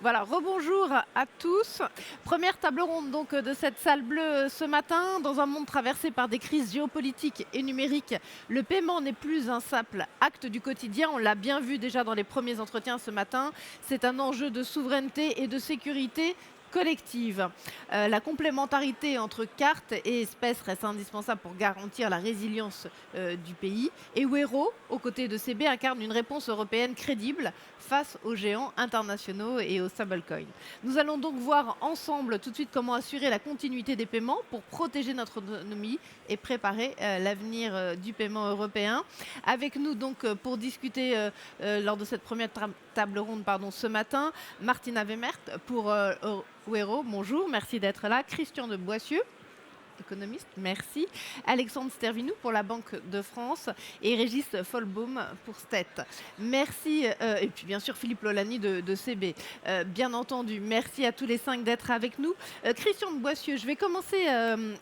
Voilà, rebonjour à tous. Première table ronde donc de cette salle bleue ce matin. Dans un monde traversé par des crises géopolitiques et numériques, le paiement n'est plus un simple acte du quotidien. On l'a bien vu déjà dans les premiers entretiens ce matin. C'est un enjeu de souveraineté et de sécurité collective. La complémentarité entre cartes et espèces reste indispensable pour garantir la résilience du pays. Et Wero, aux côtés de CB, incarne une réponse européenne crédible face aux géants internationaux et aux stablecoins. Nous allons donc voir ensemble tout de suite comment assurer la continuité des paiements pour protéger notre autonomie et préparer l'avenir du paiement européen. Avec nous donc pour discuter lors de cette première table ronde ce matin, Martina Wemert pour Wero, bonjour, merci d'être là. Christian de Boissieu, économiste, merci. Alexandre Stervinou pour la Banque de France et Régis Folbaum pour STET. Merci. Et puis bien sûr Philippe Lolani de CB. Bien entendu, merci à tous les 5 d'être avec nous. Christian de Boissieu, je vais commencer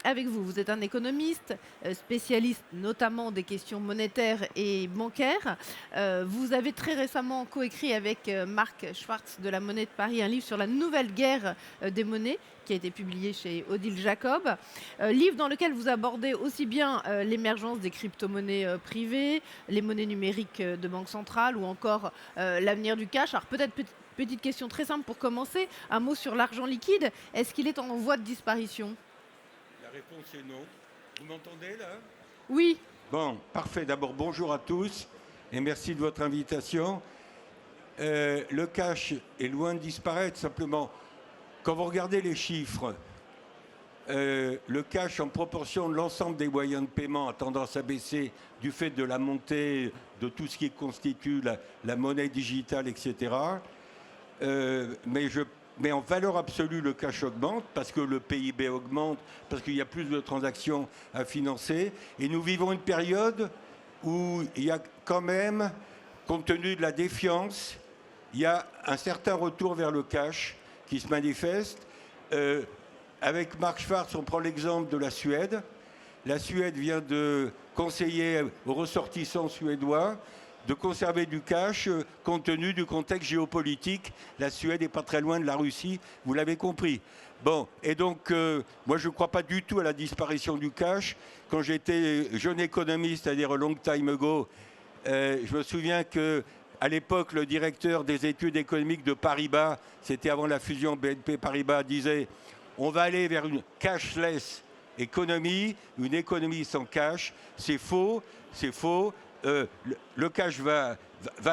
avec vous. Vous êtes un économiste, spécialiste notamment des questions monétaires et bancaires. Vous avez très récemment coécrit avec Marc Schwartz de la Monnaie de Paris un livre sur la nouvelle guerre des monnaies qui a été publié chez Odile Jacob. Livre dans lequel vous abordez aussi bien l'émergence des crypto-monnaies privées, les monnaies numériques de banque centrale ou encore l'avenir du cash. Alors peut-être petite question très simple pour commencer, un mot sur l'argent liquide. Est-ce qu'il est en voie de disparition? La réponse est non. Vous m'entendez là? Oui. Bon, parfait. D'abord, bonjour à tous et merci de votre invitation. Le cash est loin de disparaître, simplement, quand vous regardez les chiffres, le cash en proportion de l'ensemble des moyens de paiement a tendance à baisser du fait de la montée de tout ce qui constitue la monnaie digitale, etc. Mais en valeur absolue, le cash augmente parce que le PIB augmente, parce qu'il y a plus de transactions à financer. Et nous vivons une période où il y a quand même, compte tenu de la défiance, il y a un certain retour vers le cash qui se manifeste. Avec Mark Schwartz, on prend l'exemple de la Suède. La Suède vient de conseiller aux ressortissants suédois de conserver du cash compte tenu du contexte géopolitique. La Suède n'est pas très loin de la Russie, vous l'avez compris. Bon, et donc, moi, je ne crois pas du tout à la disparition du cash. Quand j'étais jeune économiste, c'est-à-dire a long time ago, je me souviens que à l'époque, le directeur des études économiques de Paribas, c'était avant la fusion BNP-Paribas, disait on va aller vers une cashless économie, une économie sans cash. C'est faux, c'est faux. Le cash va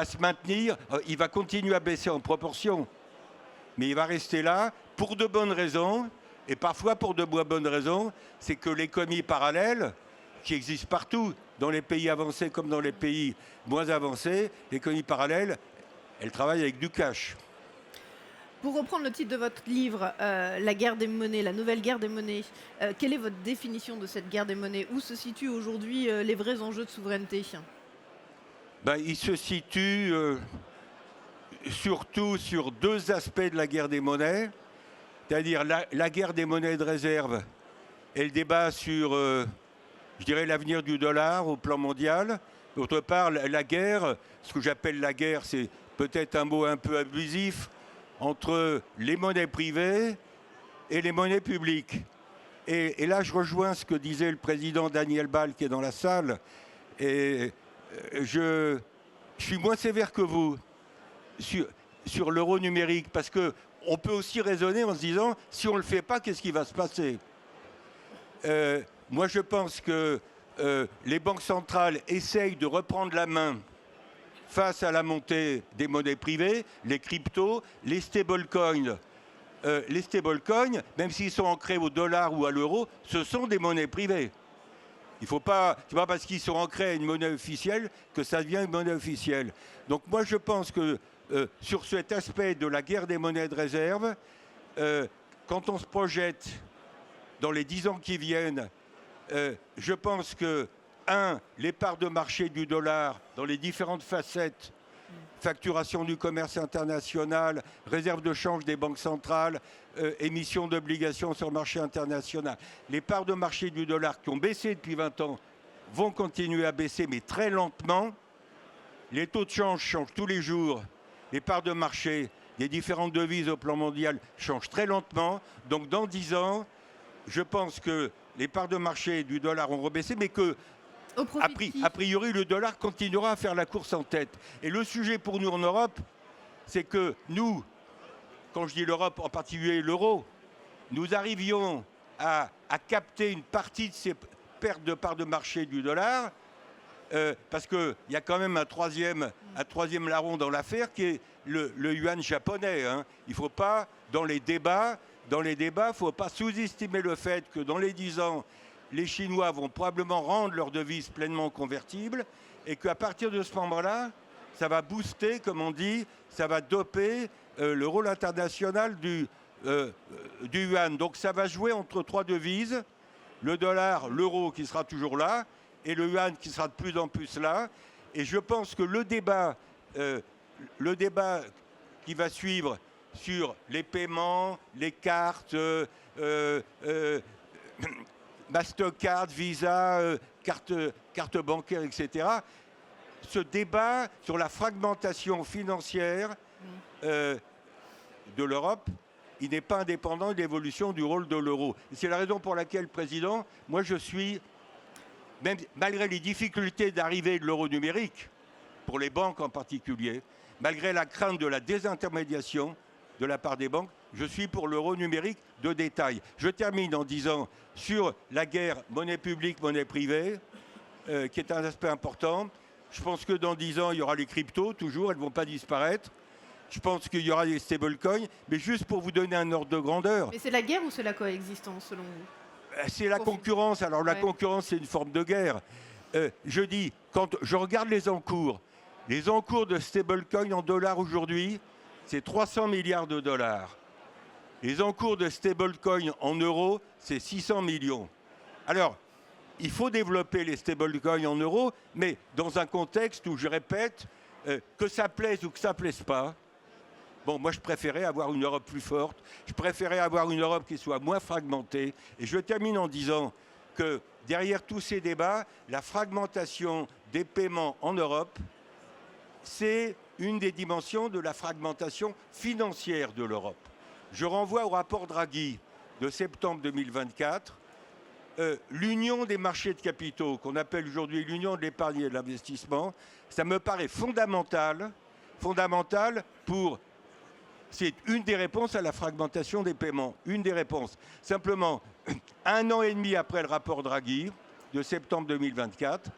se maintenir, il va continuer à baisser en proportion, mais il va rester là pour de bonnes raisons, et parfois pour de moins bonnes raisons. C'est que l'économie parallèle, qui existe partout, dans les pays avancés comme dans les pays moins avancés, l'économie parallèle, elle travaille avec du cash. Pour reprendre le titre de votre livre, La guerre des monnaies, la nouvelle guerre des monnaies, quelle est votre définition de cette guerre des monnaies? Où se situent aujourd'hui les vrais enjeux de souveraineté? Il se situe surtout sur deux aspects de la guerre des monnaies, c'est-à-dire la guerre des monnaies de réserve et le débat sur, je dirais, l'avenir du dollar au plan mondial. D'autre part, la guerre, ce que j'appelle la guerre, c'est peut-être un mot un peu abusif, entre les monnaies privées et les monnaies publiques. Et là, je rejoins ce que disait le président Daniel Ball, qui est dans la salle. Et je suis moins sévère que vous sur l'euro numérique, parce qu'on peut aussi raisonner en se disant, si on ne le fait pas, qu'est-ce qui va se passer? Moi, je pense que les banques centrales essayent de reprendre la main face à la montée des monnaies privées, les cryptos, les stablecoins. Les stablecoins, même s'ils sont ancrés au dollar ou à l'euro, ce sont des monnaies privées. Il faut pas, c'est pas parce qu'ils sont ancrés à une monnaie officielle que ça devient une monnaie officielle. Donc moi, je pense que sur cet aspect de la guerre des monnaies de réserve, quand on se projette dans les 10 ans qui viennent, je pense que les parts de marché du dollar dans les différentes facettes, facturation du commerce international, réserve de change des banques centrales, émission d'obligations sur le marché international, les parts de marché du dollar qui ont baissé depuis 20 ans vont continuer à baisser, mais très lentement. Les taux de change changent tous les jours. Les parts de marché des différentes devises au plan mondial changent très lentement. Donc dans 10 ans, je pense que les parts de marché du dollar ont rebaissé, mais que a priori, le dollar continuera à faire la course en tête. Et le sujet pour nous en Europe, c'est que nous, quand je dis l'Europe, en particulier l'euro, nous arrivions à capter une partie de ces pertes de parts de marché du dollar, parce qu'il y a quand même un troisième larron dans l'affaire qui est le yuan japonais. Hein. Il ne faut pas, dans les débats, il ne faut pas sous-estimer le fait que dans les 10 ans, les Chinois vont probablement rendre leur devise pleinement convertible et qu'à partir de ce moment-là, ça va booster, comme on dit, ça va doper le rôle international du yuan. Donc ça va jouer entre 3 devises, le dollar, l'euro qui sera toujours là et le yuan qui sera de plus en plus là. Et je pense que le débat qui va suivre sur les paiements, les cartes, Mastercard, Visa, carte bancaire, etc. Ce débat sur la fragmentation financière de l'Europe, il n'est pas indépendant de l'évolution du rôle de l'euro. C'est la raison pour laquelle, Président, moi je suis, même malgré les difficultés d'arrivée de l'euro numérique, pour les banques en particulier, malgré la crainte de la désintermédiation de la part des banques, je suis pour l'euro numérique de détail. Je termine en disant sur la guerre monnaie publique, monnaie privée, qui est un aspect important. Je pense que dans 10 ans, il y aura les cryptos, toujours, elles ne vont pas disparaître. Je pense qu'il y aura des stablecoins, mais juste pour vous donner un ordre de grandeur. Mais c'est la guerre ou c'est la coexistence, selon vous? C'est la concurrence. Alors la concurrence, c'est une forme de guerre. Je dis, quand je regarde les encours de stablecoins en dollars aujourd'hui, c'est 300 milliards de dollars. Les encours de stablecoins en euros, c'est 600 millions. Alors, il faut développer les stablecoins en euros, mais dans un contexte où, je répète, que ça plaise ou que ça ne plaise pas, bon, moi je préférais avoir une Europe plus forte, je préférais avoir une Europe qui soit moins fragmentée. Et je termine en disant que derrière tous ces débats, la fragmentation des paiements en Europe, c'est une des dimensions de la fragmentation financière de l'Europe. Je renvoie au rapport Draghi de septembre 2024. L'union des marchés de capitaux, qu'on appelle aujourd'hui l'union de l'épargne et de l'investissement, ça me paraît fondamental pour... C'est une des réponses à la fragmentation des paiements, une des réponses. Simplement, 1 an et demi après le rapport Draghi de septembre 2024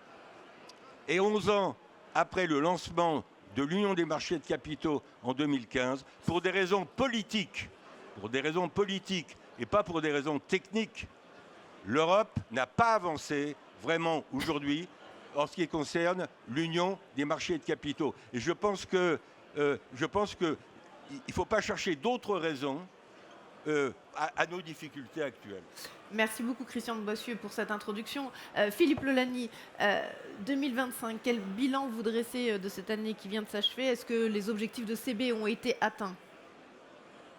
et 11 ans après le lancement de l'Union des marchés de capitaux en 2015, pour des raisons politiques et pas pour des raisons techniques, l'Europe n'a pas avancé vraiment aujourd'hui en ce qui concerne l'Union des marchés de capitaux. Et je pense qu'il ne faut pas chercher d'autres raisons à nos difficultés actuelles. Merci beaucoup Christian de Boissieu pour cette introduction. Philippe Lolani, 2025, quel bilan vous dressez de cette année qui vient de s'achever? Est-ce que les objectifs de CB ont été atteints?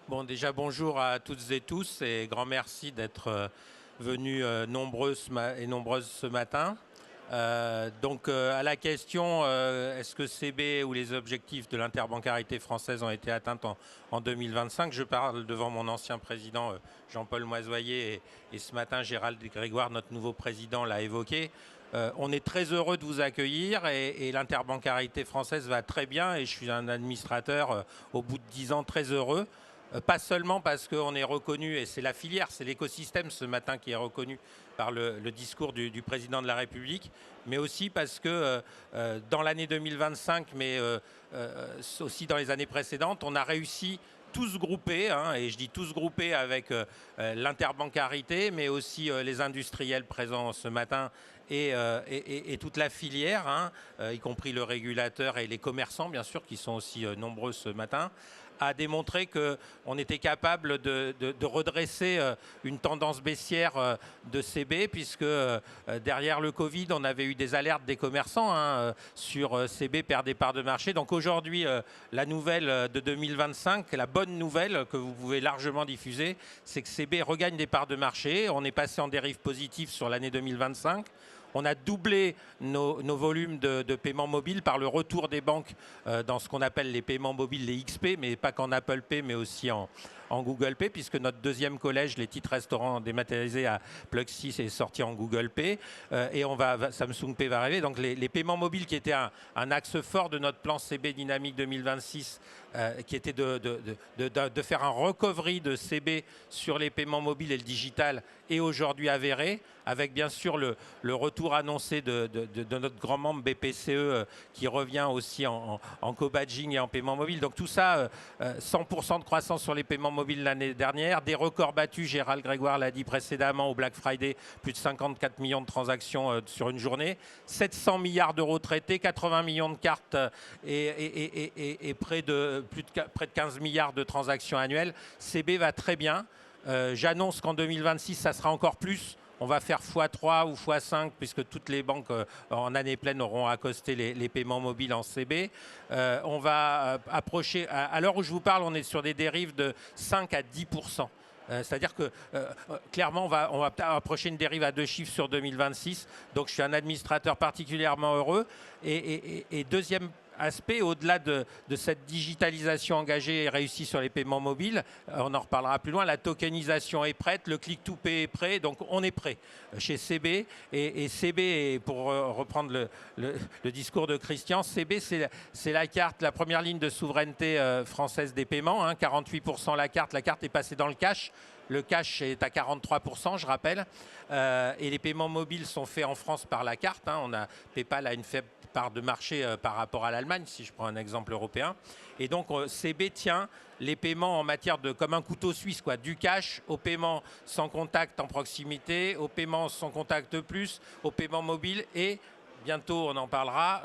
Bon, déjà bonjour à toutes et tous et grand merci d'être venus nombreuses et nombreuses ce matin. À la question, est-ce que CB ou les objectifs de l'interbancarité française ont été atteints en 2025? Je parle devant mon ancien président Jean-Paul Moisoyer et ce matin Gérald Grégoire, notre nouveau président, l'a évoqué. On est très heureux de vous accueillir et l'interbancarité française va très bien et je suis un administrateur au bout de 10 ans très heureux. Pas seulement parce qu'on est reconnu, et c'est la filière, c'est l'écosystème ce matin qui est reconnu par le discours du président de la République, mais aussi parce que dans l'année 2025, mais aussi dans les années précédentes, on a réussi tous groupés, et je dis tous groupés avec l'interbancarité, mais aussi les industriels présents ce matin et toute la filière, y compris le régulateur et les commerçants, bien sûr, qui sont aussi nombreux ce matin, a démontré qu'on était capable de redresser une tendance baissière de CB, puisque derrière le Covid, on avait eu des alertes des commerçants sur CB perd des parts de marché. Donc aujourd'hui, la nouvelle de 2025, la bonne nouvelle que vous pouvez largement diffuser, c'est que CB regagne des parts de marché. On est passé en dérive positive sur l'année 2025. On a doublé nos volumes de paiement mobile par le retour des banques dans ce qu'on appelle les paiements mobiles, les XP, mais pas qu'en Apple Pay, mais aussi en Google Pay, puisque notre deuxième collège, les titres restaurants dématérialisés à Pluxee, est sorti en Google Pay. Et Samsung Pay va arriver. Donc les paiements mobiles qui étaient un axe fort de notre plan CB Dynamique 2026, qui était de faire un recovery de CB sur les paiements mobiles et le digital, est aujourd'hui avéré, avec bien sûr le retour annoncé de notre grand membre BPCE qui revient aussi en co-badging et en paiement mobile. Donc tout ça, 100% de croissance sur les paiements mobiles l'année dernière, des records battus, Gérald Grégoire l'a dit précédemment, au Black Friday, plus de 54 millions de transactions sur une journée, 700 milliards d'euros traités, 80 millions de cartes et près de 15 milliards de transactions annuelles. CB va très bien. J'annonce qu'en 2026, ça sera encore plus. On va faire x3 ou x5 puisque toutes les banques en année pleine auront accosté les paiements mobiles en CB. On va approcher, à l'heure où je vous parle, on est sur des dérives de 5 à 10%. C'est-à-dire que clairement, on va approcher une dérive à 2 chiffres sur 2026. Donc je suis un administrateur particulièrement heureux. Et deuxième aspect, au-delà de cette digitalisation engagée et réussie sur les paiements mobiles, on en reparlera plus loin, la tokenisation est prête, le click-to-pay est prêt, donc on est prêt chez CB. Et CB, pour reprendre le discours de Christian, CB, c'est la carte, la première ligne de souveraineté française des paiements, 48% la carte est passée dans le cash. Le cash est à 43%, je rappelle. Et les paiements mobiles sont faits en France par la carte. PayPal a une faible part de marché par rapport à l'Allemagne, si je prends un exemple européen. Et donc, CB tient les paiements en matière comme un couteau suisse, quoi, du cash au paiement sans contact en proximité, au paiement sans contact plus, au paiement mobile et bientôt, on en parlera,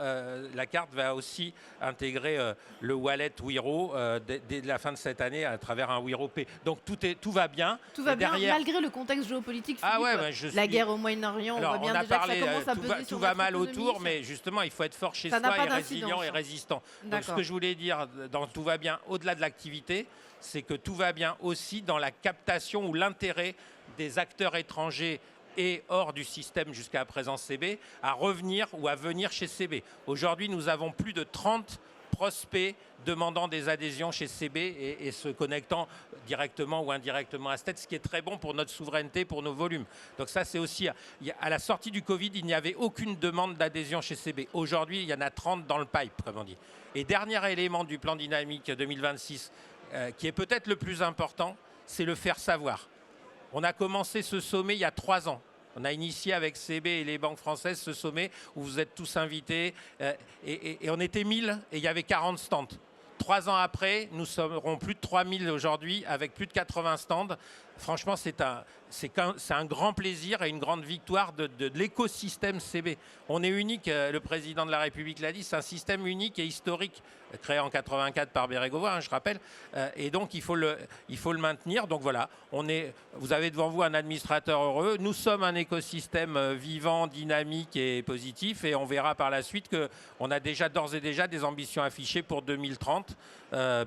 la carte va aussi intégrer le wallet Wero dès la fin de cette année à travers un Wero Pay. Donc tout va bien. Tout va bien, malgré le contexte géopolitique. Philippe, la guerre au Moyen-Orient, on voit bien déjà que ça commence à peser sur tout va mal économie. autour, mais justement, il faut être fort chez soi et résilient et résistant. Donc ce que je voulais dire dans tout va bien, au-delà de l'activité, c'est que tout va bien aussi dans la captation ou l'intérêt des acteurs étrangers et hors du système jusqu'à présent CB, à revenir ou à venir chez CB. Aujourd'hui, nous avons plus de 30 prospects demandant des adhésions chez CB et se connectant directement ou indirectement à STED, ce qui est très bon pour notre souveraineté, pour nos volumes. Donc ça, c'est aussi... À la sortie du Covid, il n'y avait aucune demande d'adhésion chez CB. Aujourd'hui, il y en a 30 dans le pipe, comme on dit. Et dernier élément du plan dynamique 2026, qui est peut-être le plus important, c'est le faire savoir. On a commencé ce sommet il y a 3 ans. On a initié avec CB et les banques françaises ce sommet où vous êtes tous invités. Et on était 1000 et il y avait 40 stands. 3 ans après, nous serons plus de 3000 aujourd'hui avec plus de 80 stands. Franchement, c'est un grand plaisir et une grande victoire de l'écosystème CB. On est unique, le président de la République l'a dit, c'est un système unique et historique, créé en 84 par Bérégovoy, je rappelle. Et donc, il faut le maintenir. Donc voilà, vous avez devant vous un administrateur heureux. Nous sommes un écosystème vivant, dynamique et positif. Et on verra par la suite qu'on a d'ores et déjà des ambitions affichées pour 2030,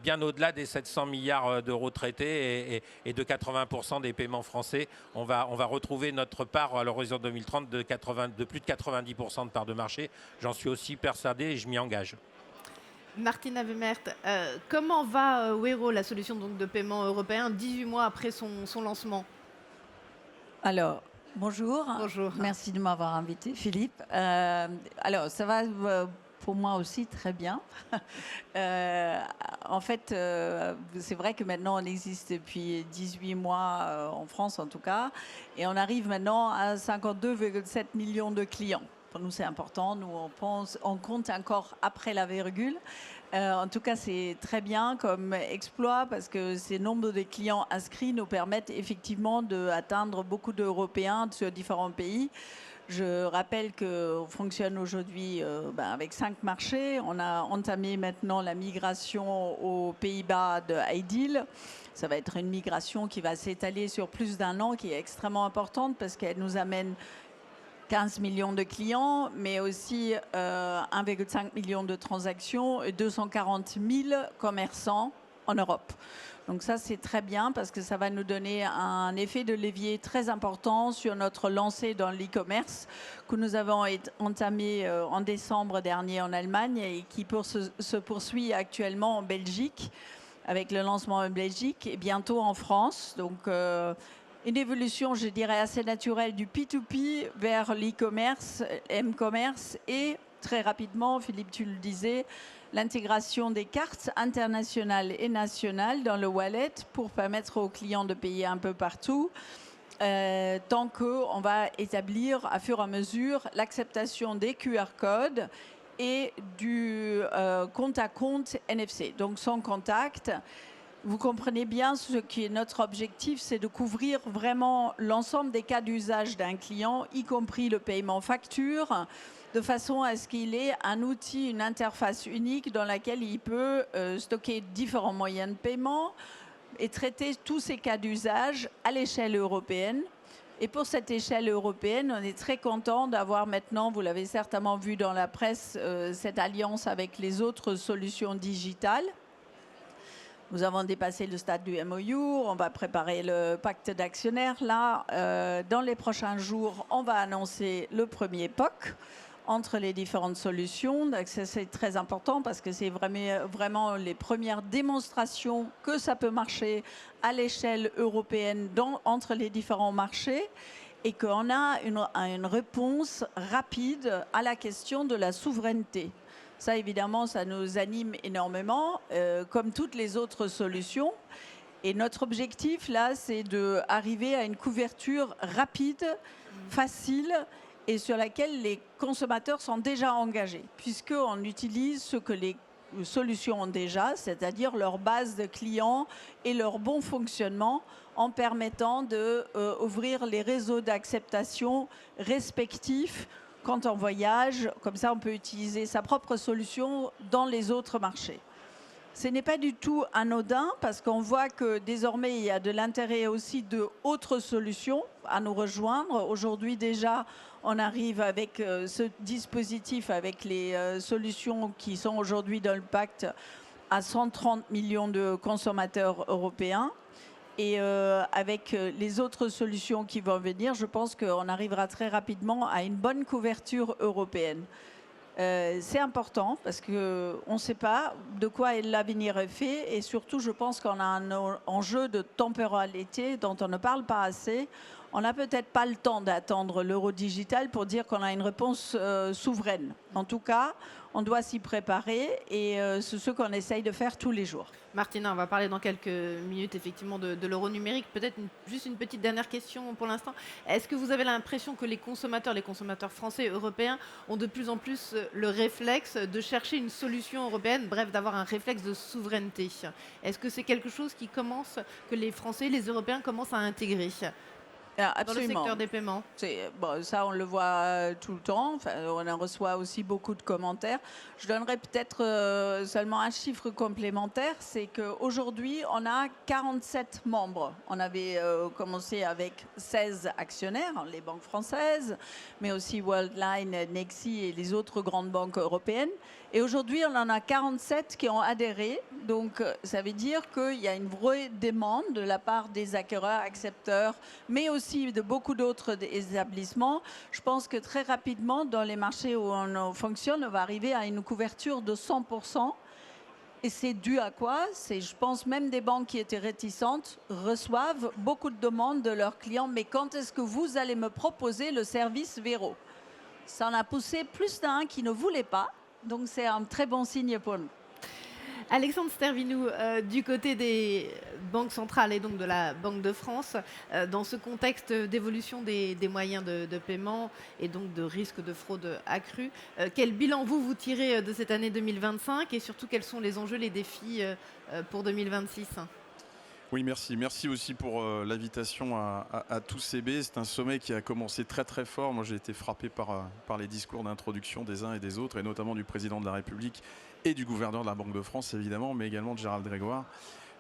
bien au-delà des 700 milliards d'euros traités et de 80% des paiements français. On va retrouver notre part à l'horizon 2030 de plus de 90% de part de marché. J'en suis aussi persuadé et je m'y engage. Martina Wemmert, comment va Wero, la solution donc, de paiement européen, 18 mois après son lancement? Alors, bonjour. Bonjour. Merci de m'avoir invité, Philippe. Alors, ça va pour moi aussi très bien. En fait, c'est vrai que maintenant, on existe depuis 18 mois, en France en tout cas, et on arrive maintenant à 52,7 millions de clients. Pour nous, c'est important. Nous, on compte encore après la virgule. En tout cas, c'est très bien comme exploit parce que ces nombres de clients inscrits nous permettent effectivement d'atteindre beaucoup d'Européens sur différents pays. Je rappelle qu'on fonctionne aujourd'hui avec 5 marchés. On a entamé maintenant la migration aux Pays-Bas de Ideal. Ça va être une migration qui va s'étaler sur plus d'1 an, qui est extrêmement importante parce qu'elle nous amène 15 millions de clients, mais aussi 1,5 million de transactions et 240 000 commerçants en Europe. Donc ça, c'est très bien parce que ça va nous donner un effet de levier très important sur notre lancée dans l'e-commerce que nous avons entamé en décembre dernier en Allemagne et qui se poursuit actuellement en Belgique, avec le lancement en Belgique et bientôt en France. Donc une évolution, je dirais, assez naturelle du P2P vers l'e-commerce, m-commerce et très rapidement, Philippe, tu le disais, l'intégration des cartes internationales et nationales dans le wallet pour permettre aux clients de payer un peu partout, tant qu'on va établir à fur et à mesure l'acceptation des QR codes et du compte à compte NFC, donc sans contact. Vous comprenez bien ce qui est notre objectif, c'est de couvrir vraiment l'ensemble des cas d'usage d'un client, y compris le paiement facture, de façon à ce qu'il ait un outil, une interface unique dans laquelle il peut stocker différents moyens de paiement et traiter tous ces cas d'usage à l'échelle européenne. Et pour cette échelle européenne, on est très content d'avoir maintenant, vous l'avez certainement vu dans la presse, cette alliance avec les autres solutions digitales. Nous avons dépassé le stade du MOU, on va préparer le pacte d'actionnaires. Là, dans les prochains jours, on va annoncer le premier POC entre les différentes solutions. Donc, c'est très important parce que c'est vraiment les premières démonstrations que ça peut marcher à l'échelle européenne entre les différents marchés et qu'on a une réponse rapide à la question de la souveraineté. Ça, évidemment, ça nous anime énormément, comme toutes les autres solutions. Et notre objectif, là, c'est d'arriver à une couverture rapide, facile, et sur laquelle les consommateurs sont déjà engagés, puisqu'on utilise ce que les solutions ont déjà, c'est-à-dire leur base de clients et leur bon fonctionnement, en permettant d'ouvrir les réseaux d'acceptation respectifs quand on voyage. Comme ça, on peut utiliser sa propre solution dans les autres marchés. Ce n'est pas du tout anodin parce qu'on voit que désormais, il y a de l'intérêt aussi d'autres solutions à nous rejoindre. Aujourd'hui déjà, on arrive avec ce dispositif, avec les solutions qui sont aujourd'hui dans le pacte à 130 millions de consommateurs européens. Et avec les autres solutions qui vont venir, je pense qu'on arrivera très rapidement à une bonne couverture européenne. C'est important parce qu'on ne sait pas de quoi l'avenir est fait et surtout je pense qu'on a un enjeu de temporalité dont on ne parle pas assez. On n'a peut-être pas le temps d'attendre l'euro digital pour dire qu'on a une réponse souveraine. En tout cas, on doit s'y préparer et c'est ce qu'on essaye de faire tous les jours. Martina, on va parler dans quelques minutes effectivement de l'euro numérique. Peut-être juste une petite dernière question pour l'instant. Est-ce que vous avez l'impression que les consommateurs français, européens, ont de plus en plus le réflexe de chercher une solution européenne, bref, d'avoir un réflexe de souveraineté? Est-ce que c'est quelque chose que les Français, les Européens commencent à intégrer dans le secteur des paiements? Bon, ça, on le voit tout le temps. Enfin, on en reçoit aussi beaucoup de commentaires. Je donnerai peut-être seulement un chiffre complémentaire. C'est qu'aujourd'hui, on a 47 membres. On avait commencé avec 16 actionnaires, les banques françaises, mais aussi Worldline, Nexi et les autres grandes banques européennes. Et aujourd'hui, on en a 47 qui ont adhéré. Donc, ça veut dire qu'il y a une vraie demande de la part des acquéreurs, accepteurs, mais aussi de beaucoup d'autres établissements. Je pense que très rapidement, dans les marchés où on fonctionne, on va arriver à une couverture de 100%. Et c'est dû à quoi? Je pense même des banques qui étaient réticentes reçoivent beaucoup de demandes de leurs clients. Mais quand est-ce que vous allez me proposer le service Vero? Ça en a poussé plus d'un qui ne voulait pas. Donc c'est un très bon signe pour nous. Alexandre Stervinou, du côté des banques centrales et donc de la Banque de France, dans ce contexte d'évolution des moyens de paiement et donc de risque de fraude accrue, quel bilan vous tirez de cette année 2025 et surtout quels sont les enjeux, les défis pour 2026? Oui, merci. Merci aussi pour l'invitation à tous CB. C'est un sommet qui a commencé très très fort. Moi, j'ai été frappé par les discours d'introduction des uns et des autres, et notamment du président de la République et du gouverneur de la Banque de France, évidemment, mais également de Gérald Grégoire.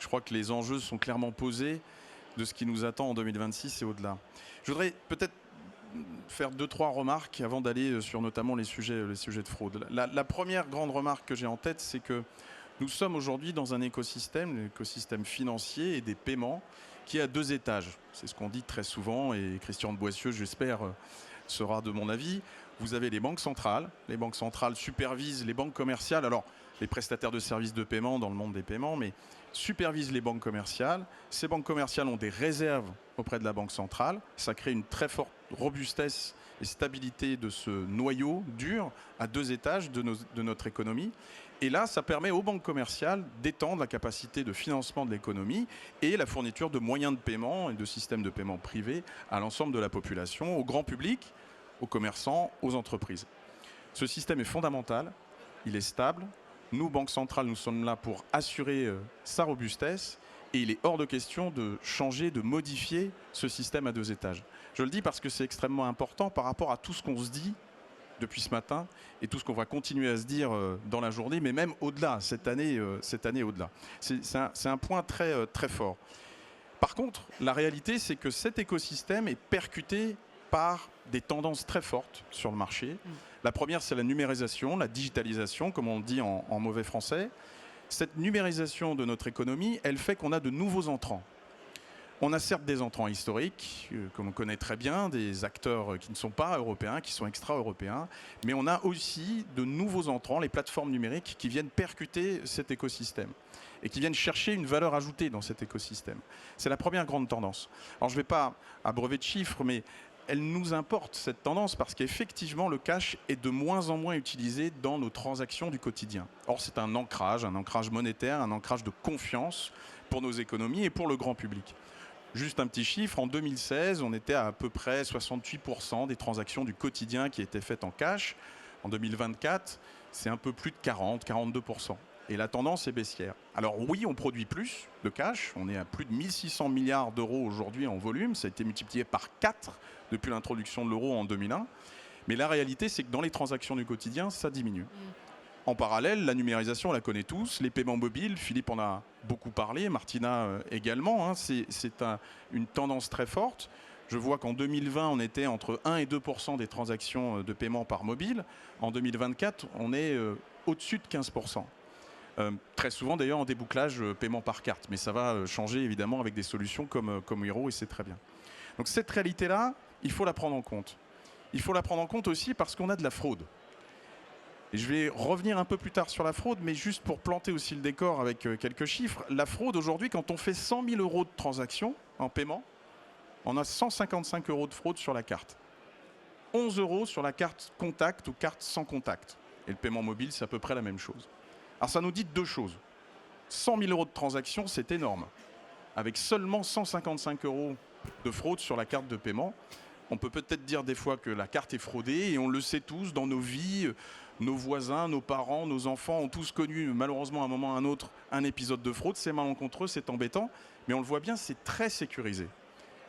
Je crois que les enjeux sont clairement posés de ce qui nous attend en 2026 et au-delà. Je voudrais peut-être faire 2-3 remarques avant d'aller sur notamment les sujets de fraude. La première grande remarque que j'ai en tête, c'est que Nous sommes aujourd'hui dans un écosystème, l'écosystème financier et des paiements, qui est à 2 étages. C'est ce qu'on dit très souvent, et Christian de Boissieu, j'espère, sera de mon avis. Vous avez les banques centrales. Les banques centrales supervisent les banques commerciales. Alors, les prestataires de services de paiement dans le monde des paiements, mais supervisent les banques commerciales. Ces banques commerciales ont des réserves auprès de la banque centrale. Ça crée une très forte robustesse et stabilité de ce noyau dur à 2 étages de notre économie. Et là, ça permet aux banques commerciales d'étendre la capacité de financement de l'économie et la fourniture de moyens de paiement et de systèmes de paiement privés à l'ensemble de la population, au grand public, aux commerçants, aux entreprises. Ce système est fondamental, il est stable. Nous, Banque centrale, nous sommes là pour assurer sa robustesse et il est hors de question de changer, de modifier ce système à 2 étages. Je le dis parce que c'est extrêmement important par rapport à tout ce qu'on se dit depuis ce matin et tout ce qu'on va continuer à se dire dans la journée, mais même au-delà, cette année au-delà. C'est un point très, très fort. Par contre, la réalité, c'est que cet écosystème est percuté par des tendances très fortes sur le marché. La première, c'est la numérisation, la digitalisation, comme on le dit en mauvais français. Cette numérisation de notre économie, elle fait qu'on a de nouveaux entrants. On a certes des entrants historiques, que l'on connaît très bien, des acteurs qui ne sont pas européens, qui sont extra-européens, mais on a aussi de nouveaux entrants, les plateformes numériques, qui viennent percuter cet écosystème et qui viennent chercher une valeur ajoutée dans cet écosystème. C'est la première grande tendance. Alors je ne vais pas abreuver de chiffres, mais elle nous importe, cette tendance, parce qu'effectivement, le cash est de moins en moins utilisé dans nos transactions du quotidien. Or, c'est un ancrage monétaire, un ancrage de confiance pour nos économies et pour le grand public. Juste un petit chiffre, en 2016, on était à peu près 68% des transactions du quotidien qui étaient faites en cash. En 2024, c'est un peu plus de 42%. Et la tendance est baissière. Alors oui, on produit plus de cash. On est à plus de 1600 milliards d'euros aujourd'hui en volume. Ça a été multiplié par 4 depuis l'introduction de l'euro en 2001. Mais la réalité, c'est que dans les transactions du quotidien, ça diminue. En parallèle, la numérisation, on la connaît tous. Les paiements mobiles, Philippe en a beaucoup parlé, Martina également. C'est une tendance très forte. Je vois qu'en 2020, on était entre 1 et 2% des transactions de paiement par mobile. En 2024, on est au-dessus de 15%. Très souvent d'ailleurs en débouclage paiement par carte. Mais ça va changer évidemment avec des solutions comme Wero et c'est très bien. Donc cette réalité-là, il faut la prendre en compte. Il faut la prendre en compte aussi parce qu'on a de la fraude. Et je vais revenir un peu plus tard sur la fraude, mais juste pour planter aussi le décor avec quelques chiffres. La fraude aujourd'hui, quand on fait 100 000 euros de transactions en paiement, on a 155 euros de fraude sur la carte. 11 euros sur la carte contact ou carte sans contact. Et le paiement mobile, c'est à peu près la même chose. Alors ça nous dit 2 choses. 100 000 euros de transactions, c'est énorme. Avec seulement 155 euros de fraude sur la carte de paiement, on peut peut-être dire des fois que la carte est fraudée et on le sait tous dans nos vies. Nos voisins, nos parents, nos enfants ont tous connu malheureusement à un moment ou à un autre un épisode de fraude. C'est malencontreux, c'est embêtant, mais on le voit bien, c'est très sécurisé.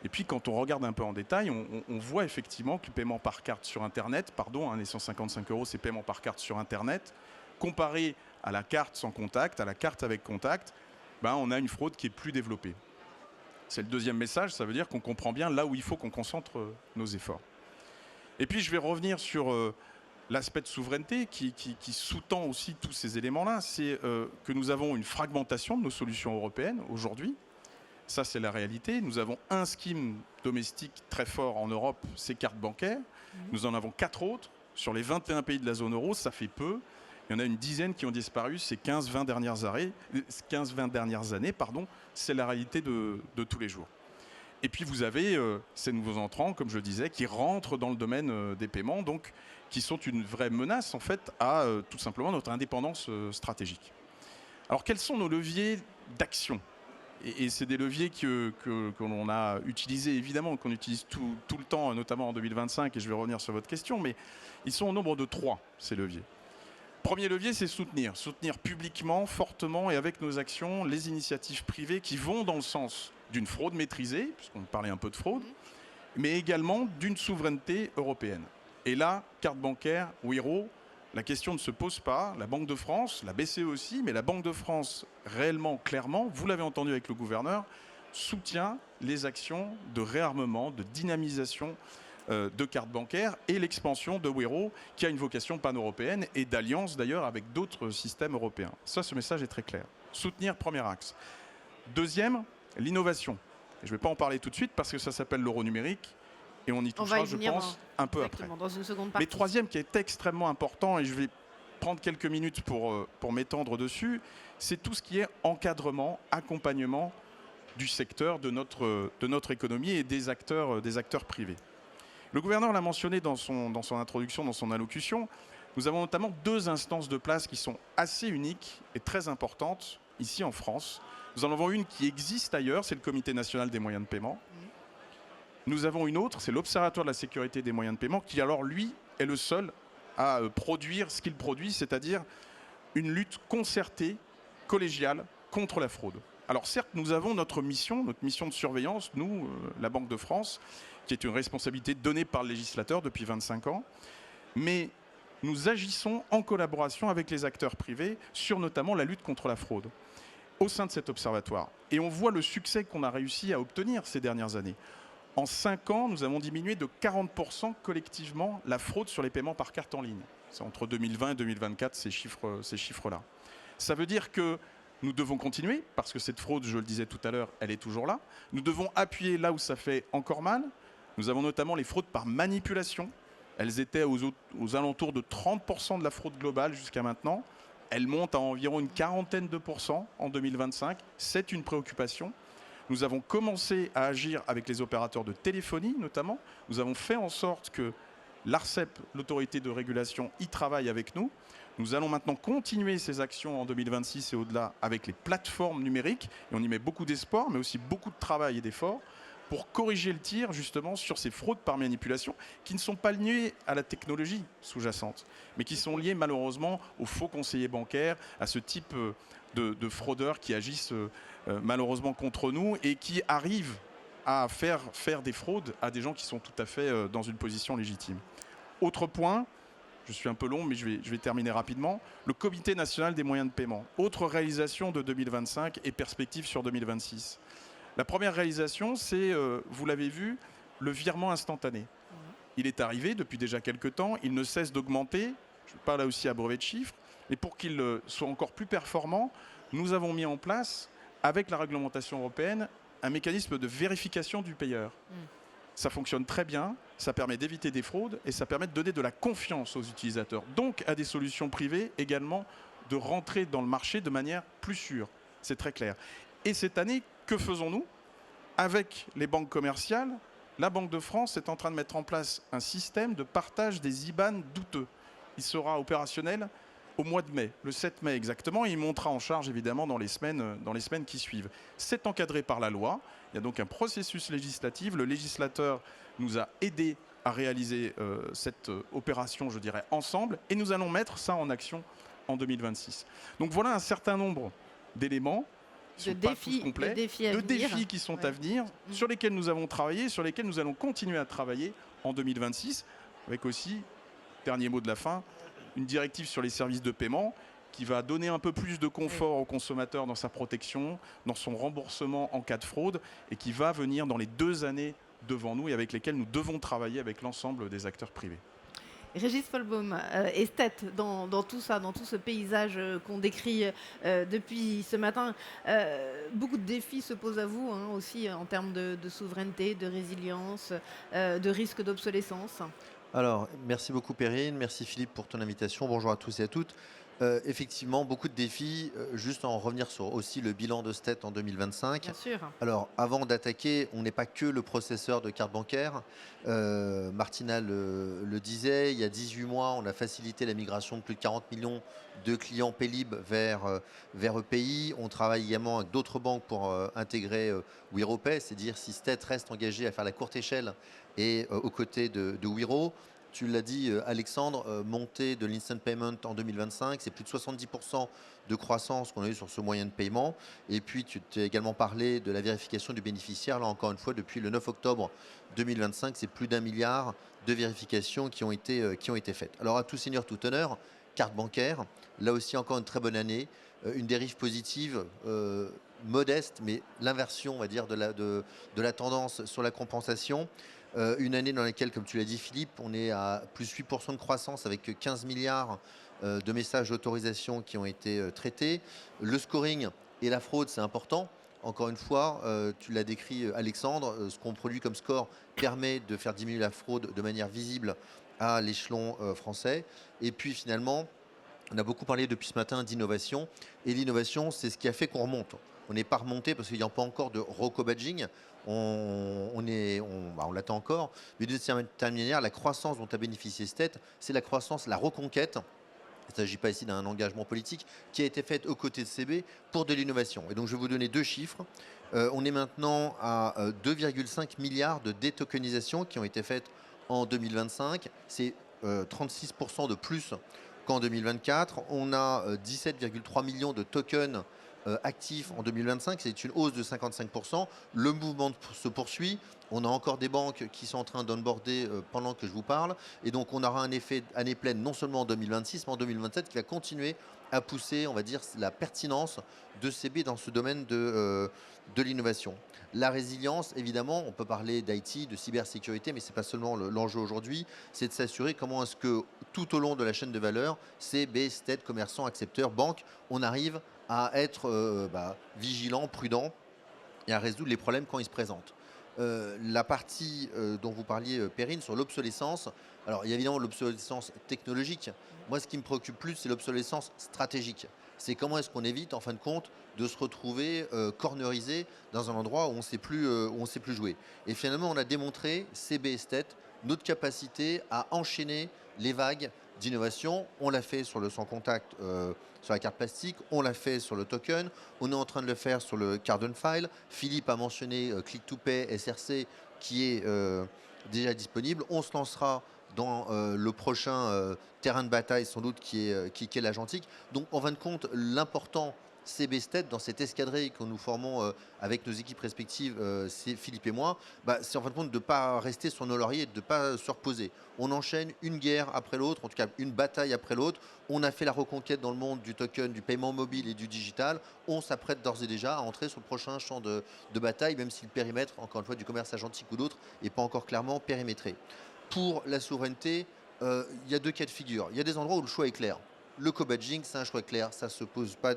Et puis quand on regarde un peu en détail, on voit effectivement que le paiement par carte sur Internet, les 155 euros, c'est paiement par carte sur Internet, comparé à la carte sans contact, à la carte avec contact, on a une fraude qui est plus développée. C'est le deuxième message, ça veut dire qu'on comprend bien là où il faut qu'on concentre nos efforts. Et puis je vais revenir sur l'aspect de souveraineté qui sous-tend aussi tous ces éléments-là, c'est que nous avons une fragmentation de nos solutions européennes aujourd'hui. Ça, c'est la réalité. Nous avons un scheme domestique très fort en Europe, c'est cartes bancaires. Nous en avons 4 autres. Sur les 21 pays de la zone euro, ça fait peu. Il y en a une dizaine qui ont disparu ces 15-20 dernières années. C'est la réalité de tous les jours. Et puis vous avez ces nouveaux entrants, comme je disais, qui rentrent dans le domaine des paiements, donc qui sont une vraie menace en fait à tout simplement notre indépendance stratégique. Alors quels sont nos leviers d'action ? Et c'est des leviers que l'on a utilisés, évidemment, qu'on utilise tout le temps, notamment en 2025, et je vais revenir sur votre question, mais ils sont au nombre de 3, ces leviers. Premier levier, c'est soutenir publiquement, fortement et avec nos actions, les initiatives privées qui vont dans le sens d'une fraude maîtrisée, puisqu'on parlait un peu de fraude, mais également d'une souveraineté européenne. Et là, carte bancaire, Wero, la question ne se pose pas. La Banque de France, la BCE aussi, mais la Banque de France, réellement, clairement, vous l'avez entendu avec le gouverneur, soutient les actions de réarmement, de dynamisation de cartes bancaires et l'expansion de Wero, qui a une vocation pan-européenne et d'alliance d'ailleurs avec d'autres systèmes européens. Ça, ce message est très clair. Soutenir, premier axe. Deuxième, l'innovation. Je ne vais pas en parler tout de suite parce que ça s'appelle l'euro numérique et on y touchera, je pense, un peu après. Dans une seconde partie. Mais troisième, qui est extrêmement important, et je vais prendre quelques minutes pour m'étendre dessus, c'est tout ce qui est encadrement, accompagnement du secteur, de notre économie et des acteurs privés. Le gouverneur l'a mentionné dans son introduction, dans son allocution. Nous avons notamment 2 instances de place qui sont assez uniques et très importantes ici en France. Nous en avons une qui existe ailleurs, c'est le Comité national des moyens de paiement. Nous avons une autre, c'est l'Observatoire de la sécurité des moyens de paiement, qui alors, lui, est le seul à produire ce qu'il produit, c'est-à-dire une lutte concertée, collégiale, contre la fraude. Alors certes, nous avons notre mission de surveillance, nous, la Banque de France, qui est une responsabilité donnée par le législateur depuis 25 ans, mais nous agissons en collaboration avec les acteurs privés sur notamment la lutte contre la fraude au sein de cet observatoire. Et on voit le succès qu'on a réussi à obtenir ces dernières années. En 5 ans, nous avons diminué de 40% collectivement la fraude sur les paiements par carte en ligne. C'est entre 2020 et 2024 ces chiffres-là. Ça veut dire que nous devons continuer, parce que cette fraude, je le disais tout à l'heure, elle est toujours là. Nous devons appuyer là où ça fait encore mal. Nous avons notamment les fraudes par manipulation. Elles étaient aux alentours de 30% de la fraude globale jusqu'à maintenant. Elles montent à environ une 40aine de % en 2025. C'est une préoccupation. Nous avons commencé à agir avec les opérateurs de téléphonie notamment. Nous avons fait en sorte que l'ARCEP, l'autorité de régulation, y travaille avec nous. Nous allons maintenant continuer ces actions en 2026 et au-delà avec les plateformes numériques. Et on y met beaucoup d'espoir, mais aussi beaucoup de travail et d'efforts pour corriger le tir justement sur ces fraudes par manipulation qui ne sont pas liées à la technologie sous-jacente, mais qui sont liées malheureusement aux faux conseillers bancaires, à ce type de fraudeurs qui agissent malheureusement contre nous et qui arrivent à faire des fraudes à des gens qui sont tout à fait dans une position légitime. Autre point, je suis un peu long mais je vais terminer rapidement, le Comité national des moyens de paiement. Autre réalisation de 2025 et perspective sur 2026. La première réalisation, c'est, vous l'avez vu, le virement instantané. Il est arrivé depuis déjà quelques temps, il ne cesse d'augmenter, je ne vais pas là aussi abreuver de chiffres, mais pour qu'il soit encore plus performant, nous avons mis en place, avec la réglementation européenne, un mécanisme de vérification du payeur. Ça fonctionne très bien, ça permet d'éviter des fraudes et ça permet de donner de la confiance aux utilisateurs, donc à des solutions privées également de rentrer dans le marché de manière plus sûre. C'est très clair. Et cette année, que faisons-nous? Avec les banques commerciales, la Banque de France est en train de mettre en place un système de partage des IBAN douteux. Il sera opérationnel au mois de mai, le 7 mai exactement, et il montera en charge évidemment dans les semaines qui suivent. C'est encadré par la loi, il y a donc un processus législatif, le législateur nous a aidés à réaliser cette opération, je dirais, ensemble, et nous allons mettre ça en action en 2026. Donc voilà un certain nombre d'éléments, de défis qui sont à venir, sur lesquels nous avons travaillé, sur lesquels nous allons continuer à travailler en 2026, avec aussi, dernier mot de la fin, une directive sur les services de paiement qui va donner un peu plus de confort au consommateur dans sa protection, dans son remboursement en cas de fraude, et qui va venir dans les 2 années devant nous et avec lesquelles nous devons travailler avec l'ensemble des acteurs privés. Régis Folbaum, esthète dans tout ça, dans tout ce paysage qu'on décrit depuis ce matin, beaucoup de défis se posent à vous aussi en termes de souveraineté, de résilience, de risque d'obsolescence. Alors, merci beaucoup Perrine, merci Philippe pour ton invitation. Bonjour à tous et à toutes. Effectivement, beaucoup de défis. Juste en revenir sur aussi le bilan de STET en 2025. Bien sûr. Alors, avant d'attaquer, on n'est pas que le processeur de carte bancaire. Martina le disait, il y a 18 mois, on a facilité la migration de plus de 40 millions de clients Paylib vers EPI. On travaille également avec d'autres banques pour intégrer Wero Pay, c'est-à-dire si STET reste engagé à faire la courte échelle et aux côtés de Wero. Tu l'as dit, Alexandre, montée de l'instant payment en 2025, c'est plus de 70% de croissance qu'on a eu sur ce moyen de paiement. Et puis, tu t'es également parlé de la vérification du bénéficiaire. Là, encore une fois, depuis le 9 octobre 2025, c'est plus d'1 milliard de vérifications qui ont été faites. Alors, à tout seigneur, tout honneur, carte bancaire, là aussi, encore une très bonne année. Une dérive positive, modeste, mais l'inversion, on va dire, de la tendance sur la compensation. Une année dans laquelle, comme tu l'as dit Philippe, on est à plus 8% de croissance avec 15 milliards de messages d'autorisation qui ont été traités. Le scoring et la fraude, c'est important. Encore une fois, tu l'as décrit Alexandre, ce qu'on produit comme score permet de faire diminuer la fraude de manière visible à l'échelon français. Et puis finalement, on a beaucoup parlé depuis ce matin d'innovation. Et l'innovation, c'est ce qui a fait qu'on remonte. On n'est pas remonté parce qu'il n'y a pas encore de reco-badging. On l'attend encore. Mais de cette manière, la croissance dont a bénéficié STET, c'est la croissance, la reconquête. Il ne s'agit pas ici d'un engagement politique qui a été fait aux côtés de CB pour de l'innovation. Et donc, je vais vous donner 2 chiffres. On est maintenant à 2,5 milliards de détokenisation qui ont été faites en 2025. C'est 36% de plus qu'en 2024. On a 17,3 millions de tokens actifs en 2025. C'est une hausse de 55%. Le mouvement se poursuit. On a encore des banques qui sont en train d'onboarder pendant que je vous parle. Et donc, on aura un effet année pleine non seulement en 2026, mais en 2027 qui va continuer à pousser, on va dire, la pertinence de CB dans ce domaine de l'innovation. La résilience, évidemment, on peut parler d'IT, de cybersécurité, mais ce n'est pas seulement l'enjeu aujourd'hui, c'est de s'assurer comment est-ce que tout au long de la chaîne de valeur, CB, STET, commerçants, accepteurs, banques, on arrive à être vigilant, prudent et à résoudre les problèmes quand ils se présentent. La partie dont vous parliez, Perrine, sur l'obsolescence, alors il y a évidemment l'obsolescence technologique. Moi, ce qui me préoccupe plus, c'est l'obsolescence stratégique. C'est comment est-ce qu'on évite, en fin de compte, de se retrouver cornerisé dans un endroit où on ne sait plus jouer. Et finalement, on a démontré, CB Estet, notre capacité à enchaîner les vagues d'innovation. On l'a fait sur le sans contact, sur la carte plastique, on l'a fait sur le token, on est en train de le faire sur le card on file. Philippe a mentionné Click to Pay SRC qui est déjà disponible. On se lancera dans le prochain terrain de bataille sans doute qui est l'agentique. Donc en fin de compte, l'important CB Stet dans cette escadrille que nous formons avec nos équipes respectives, c'est Philippe et moi, c'est en fin de compte de ne pas rester sur nos lauriers, de ne pas se reposer. On enchaîne une guerre après l'autre, en tout cas une bataille après l'autre. On a fait la reconquête dans le monde du token, du paiement mobile et du digital. On s'apprête d'ores et déjà à entrer sur le prochain champ de bataille, même si le périmètre, encore une fois, du commerce agentique ou d'autres, n'est pas encore clairement périmétré. Pour la souveraineté, il y a 2 cas de figure. Il y a des endroits où le choix est clair. Le co-badging, c'est un choix clair, ça ne se pose pas.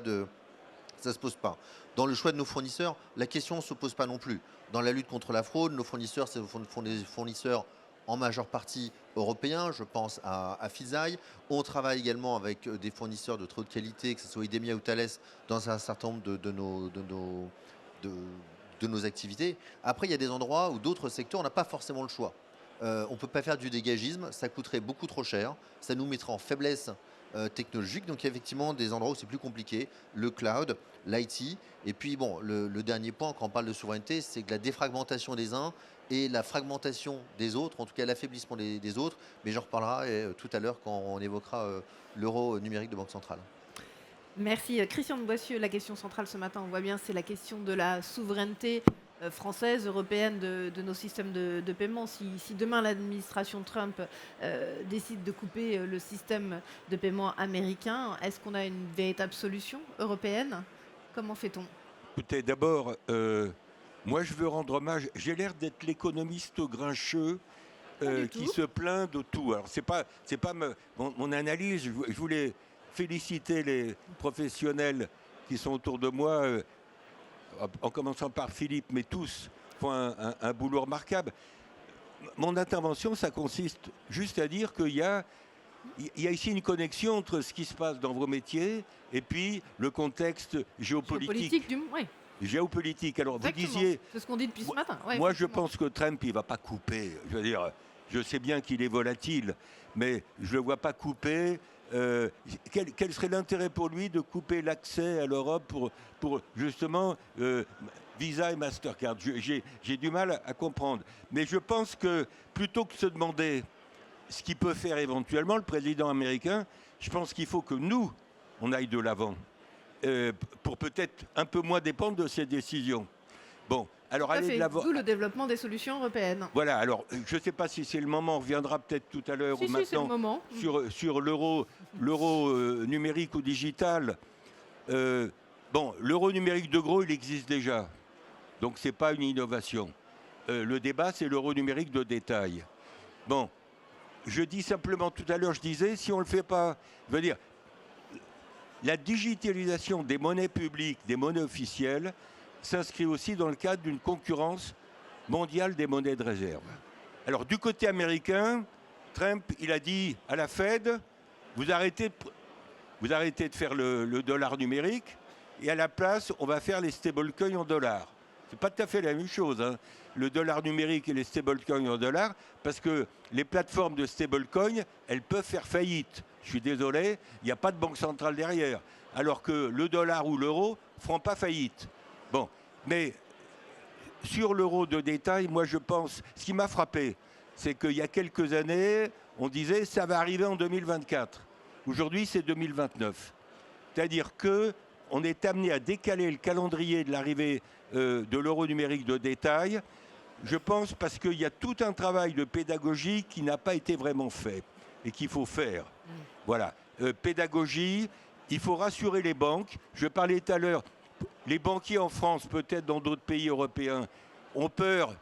Dans le choix de nos fournisseurs, la question ne se pose pas non plus. Dans la lutte contre la fraude, nos fournisseurs, c'est des fournisseurs en majeure partie européens. Je pense à Fisaille. On travaille également avec des fournisseurs de très haute qualité, que ce soit Idemia ou Thales, dans un certain nombre de nos activités. Après, il y a des endroits où d'autres secteurs, on n'a pas forcément le choix. On ne peut pas faire du dégagisme, ça coûterait beaucoup trop cher, ça nous mettrait en faiblesse technologique. Donc il y a effectivement des endroits où c'est plus compliqué, le cloud, l'IT. Et puis bon, le dernier point quand on parle de souveraineté, c'est que la défragmentation des uns et la fragmentation des autres, en tout cas l'affaiblissement des autres, mais j'en reparlerai tout à l'heure quand on évoquera l'euro numérique de Banque Centrale. Merci. Christian de Boissieu, la question centrale ce matin, on voit bien, c'est la question de la souveraineté française, européenne de nos systèmes de paiement. Si demain l'administration Trump décide de couper le système de paiement américain, est-ce qu'on a une véritable solution européenne? Comment fait-on? Écoutez, d'abord, moi je veux rendre hommage, j'ai l'air d'être l'économiste grincheux qui se plaint de tout. Alors c'est pas mon analyse, je voulais féliciter les professionnels qui sont autour de moi, en commençant par Philippe, mais tous font un boulot remarquable. Mon intervention, ça consiste juste à dire qu'il y a ici une connexion entre ce qui se passe dans vos métiers et puis le contexte géopolitique. Géopolitique. Alors Exactement. vous disiez... C'est ce qu'on dit depuis ce matin. Ouais, moi je pense que Trump, il ne va pas couper. Je veux dire, je sais bien qu'il est volatile, mais je ne le vois pas couper. Quel serait l'intérêt pour lui de couper l'accès à l'Europe pour justement Visa et Mastercard? J'ai du mal à comprendre. Mais je pense que plutôt que de se demander ce qu'il peut faire éventuellement, le président américain, je pense qu'il faut que nous, on aille de l'avant pour peut-être un peu moins dépendre de ses décisions. Bon, alors aller de l'avant. D'où le développement des solutions européennes. Voilà, alors je ne sais pas si c'est le moment, on reviendra peut-être tout à l'heure ou maintenant c'est le moment. sur l'euro numérique ou digital. Bon, l'euro numérique de gros, il existe déjà, donc ce n'est pas une innovation. le débat, c'est l'euro numérique de détail. Bon, je dis simplement, tout à l'heure, je disais, si on ne le fait pas, je veux dire, la digitalisation des monnaies publiques, des monnaies officielles, s'inscrit aussi dans le cadre d'une concurrence mondiale des monnaies de réserve. Alors, du côté américain, Trump, il a dit à la Fed, vous arrêtez de faire le dollar numérique, et à la place, on va faire les stablecoins en dollars. C'est pas tout à fait la même chose, hein, le dollar numérique et les stablecoins en dollars, parce que les plateformes de stablecoins, elles peuvent faire faillite. Je suis désolé, il n'y a pas de banque centrale derrière. Alors que le dollar ou l'euro ne feront pas faillite. Bon, mais sur l'euro de détail, moi je pense, ce qui m'a frappé, c'est qu'il y a quelques années, on disait ça va arriver en 2024. Aujourd'hui, c'est 2029. C'est-à-dire qu'on est amené à décaler le calendrier de l'arrivée de l'euro numérique de détail, je pense parce qu'il y a tout un travail de pédagogie qui n'a pas été vraiment fait et qu'il faut faire. Voilà. Pédagogie, il faut rassurer les banques. Je parlais tout à l'heure, les banquiers en France, peut-être dans d'autres pays européens, ont peur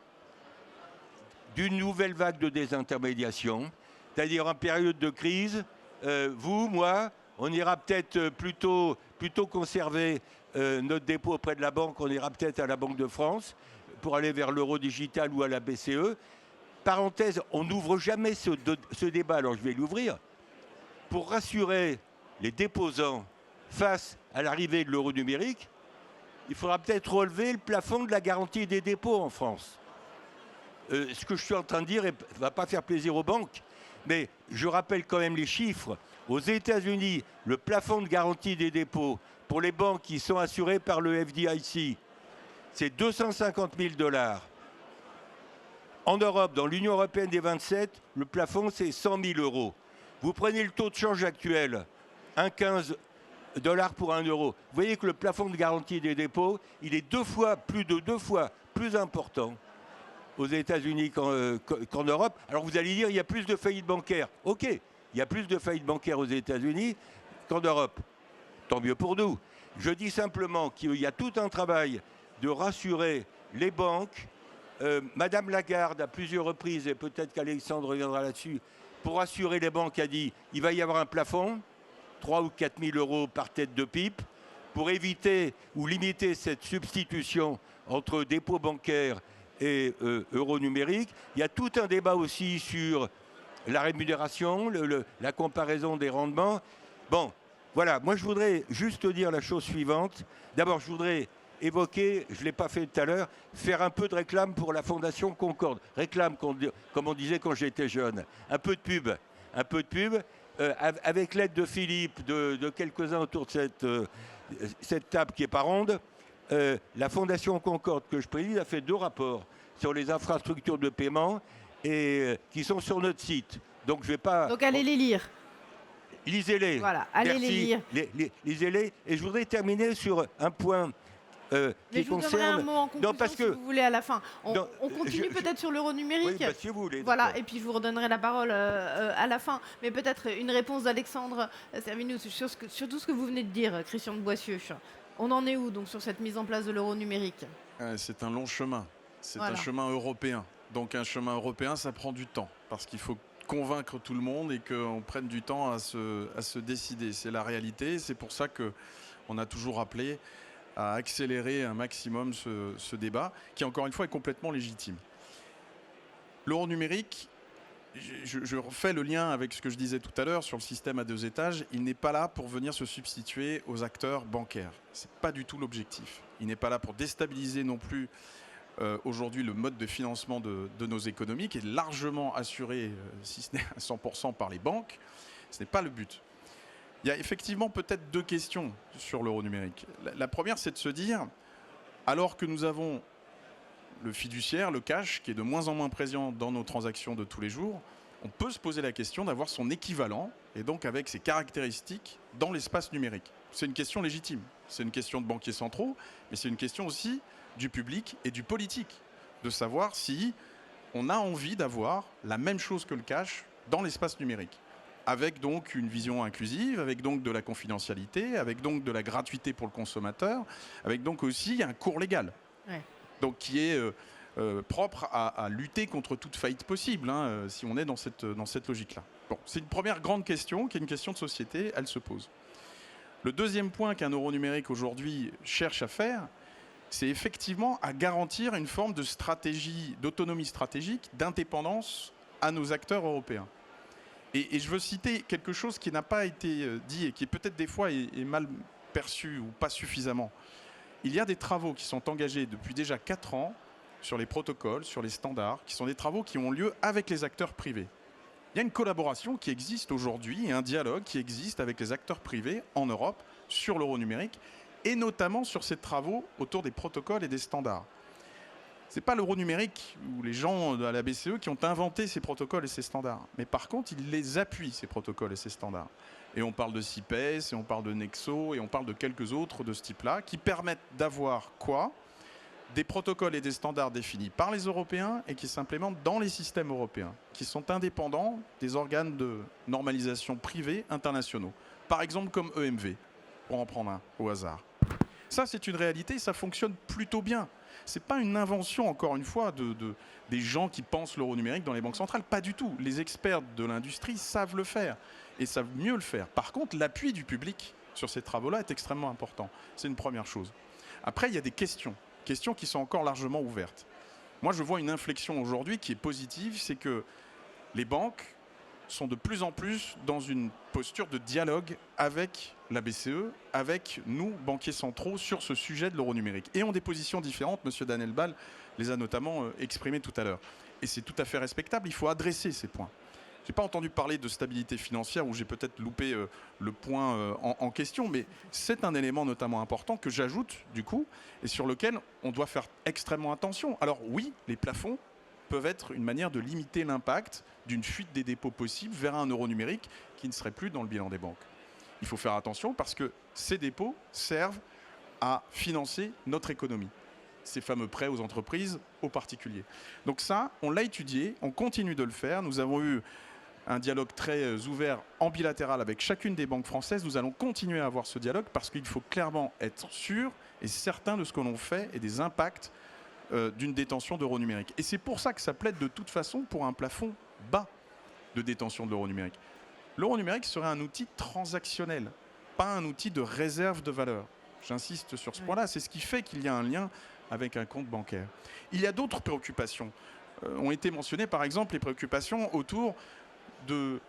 d'une nouvelle vague de désintermédiation, c'est-à-dire en période de crise, vous, moi, on ira peut-être plutôt conserver notre dépôt auprès de la banque, on ira peut-être à la Banque de France pour aller vers l'euro digital ou à la BCE. Parenthèse, on n'ouvre jamais ce débat, alors je vais l'ouvrir, pour rassurer les déposants face à l'arrivée de l'euro numérique, il faudra peut-être relever le plafond de la garantie des dépôts en France. Ce que je suis en train de dire ne va pas faire plaisir aux banques, mais je rappelle quand même les chiffres. Aux États-Unis, le plafond de garantie des dépôts pour les banques qui sont assurées par le FDIC, c'est 250 000 $. En Europe, dans l'Union européenne des 27, le plafond, c'est 100 000 €. Vous prenez le taux de change actuel, 1,15 $ pour 1 euro. Vous voyez que le plafond de garantie des dépôts, il est plus de deux fois plus important aux États-Unis qu'en Europe. Alors vous allez dire, il y a plus de faillites bancaires. OK, il y a plus de faillites bancaires aux États-Unis qu'en Europe. Tant mieux pour nous. Je dis simplement qu'il y a tout un travail de rassurer les banques. Madame Lagarde, à plusieurs reprises, et peut-être qu'Alexandre reviendra là-dessus, pour rassurer les banques, a dit il va y avoir un plafond, 3 ou 4 000 € par tête de pipe, pour éviter ou limiter cette substitution entre dépôt bancaire et euro numérique. Il y a tout un débat aussi sur la rémunération, la comparaison des rendements. Bon, voilà, moi je voudrais juste dire la chose suivante. D'abord, je voudrais évoquer, je ne l'ai pas fait tout à l'heure, faire un peu de réclame pour la Fondation Concorde. Réclame, comme on disait quand j'étais jeune. Un peu de pub. Avec l'aide de Philippe, de quelques-uns autour de cette table qui n'est pas ronde, la Fondation Concorde que je préside a fait 2 rapports sur les infrastructures de paiement et qui sont sur notre site. Donc je vais pas. Donc allez les lire. Lisez-les. Voilà, allez Merci. les lire. Lisez-les. Et je voudrais terminer sur un point Mais qui je vous donnerai concerne. un mot en conclusion Non, parce si que vous voulez à la fin. On Non, continue peut-être sur l'euro oui, numérique. si vous voulez. Voilà, d'accord. et puis je vous redonnerai la parole à la fin. Mais peut-être une réponse d'Alexandre Servinou sur tout ce que vous venez de dire, Christian de Boissieu. On en est où donc sur cette mise en place de l'euro numérique? C'est un long chemin. C'est Voilà. un chemin européen. Donc un chemin européen, ça prend du temps. Parce qu'il faut convaincre tout le monde et qu'on prenne du temps à se décider. C'est la réalité. C'est pour ça qu'on a toujours appelé à accélérer un maximum ce débat, qui encore une fois est complètement légitime. L'euro numérique, je refais le lien avec ce que je disais tout à l'heure sur le système à 2 étages. Il n'est pas là pour venir se substituer aux acteurs bancaires. Ce n'est pas du tout l'objectif. Il n'est pas là pour déstabiliser non plus aujourd'hui le mode de financement de nos économies, qui est largement assuré, si ce n'est à 100% par les banques. Ce n'est pas le but. Il y a effectivement peut-être 2 questions sur l'euro numérique. La première, c'est de se dire, alors que nous avons le fiduciaire, le cash, qui est de moins en moins présent dans nos transactions de tous les jours, on peut se poser la question d'avoir son équivalent, et donc avec ses caractéristiques, dans l'espace numérique. C'est une question légitime. C'est une question de banquiers centraux, mais c'est une question aussi du public et du politique, de savoir si on a envie d'avoir la même chose que le cash dans l'espace numérique. Avec donc une vision inclusive, avec donc de la confidentialité, avec donc de la gratuité pour le consommateur, avec donc aussi un cours légal. Ouais. Donc qui est propre à lutter contre toute faillite possible, hein, si on est dans cette logique-là. Bon, c'est une première grande question, qui est une question de société, elle se pose. Le deuxième point qu'un euro numérique aujourd'hui cherche à faire, c'est effectivement à garantir une forme de stratégie, d'autonomie stratégique, d'indépendance à nos acteurs européens. Et je veux citer quelque chose qui n'a pas été dit et qui peut-être des fois est mal perçu ou pas suffisamment. Il y a des travaux qui sont engagés depuis déjà 4 ans sur les protocoles, sur les standards, qui sont des travaux qui ont lieu avec les acteurs privés. Il y a une collaboration qui existe aujourd'hui et un dialogue qui existe avec les acteurs privés en Europe sur l'euro numérique et notamment sur ces travaux autour des protocoles et des standards. Ce n'est pas l'euro numérique ou les gens à la BCE qui ont inventé ces protocoles et ces standards. Mais par contre, ils les appuient, ces protocoles et ces standards. Et on parle de CIPES, et on parle de Nexo, et on parle de quelques autres de ce type-là, qui permettent d'avoir quoi ? Des protocoles et des standards définis par les Européens et qui s'implémentent dans les systèmes européens, qui sont indépendants des organes de normalisation privés internationaux. Par exemple comme EMV, pour en prendre un au hasard. Ça, c'est une réalité, ça fonctionne plutôt bien. Ce n'est pas une invention, encore une fois, des gens qui pensent l'euro numérique dans les banques centrales. Pas du tout. Les experts de l'industrie savent le faire et savent mieux le faire. Par contre, l'appui du public sur ces travaux-là est extrêmement important. C'est une première chose. Après, il y a des questions qui sont encore largement ouvertes. Moi, je vois une inflexion aujourd'hui qui est positive, c'est que les banques sont de plus en plus dans une posture de dialogue avec la BCE, avec nous, banquiers centraux, sur ce sujet de l'euro numérique. Et ont des positions différentes, M. Daniel Ball les a notamment exprimées tout à l'heure. Et c'est tout à fait respectable, il faut adresser ces points. Je n'ai pas entendu parler de stabilité financière, où j'ai peut-être loupé le point en question, mais c'est un élément notamment important que j'ajoute, du coup, et sur lequel on doit faire extrêmement attention. Alors oui, les plafonds peuvent être une manière de limiter l'impact d'une fuite des dépôts possible vers un euro numérique qui ne serait plus dans le bilan des banques. Il faut faire attention parce que ces dépôts servent à financer notre économie. Ces fameux prêts aux entreprises, aux particuliers. Donc ça, on l'a étudié, on continue de le faire. Nous avons eu un dialogue très ouvert en bilatéral avec chacune des banques françaises. Nous allons continuer à avoir ce dialogue parce qu'il faut clairement être sûr et certain de ce que l'on fait et des impacts d'une détention d'euro numérique. Et c'est pour ça que ça plaide de toute façon pour un plafond bas de détention de l'euro numérique. L'euro numérique serait un outil transactionnel, pas un outil de réserve de valeur. J'insiste sur ce point-là, c'est ce qui fait qu'il y a un lien avec un compte bancaire. Il y a d'autres préoccupations. Ont été mentionnées par exemple les préoccupations autour de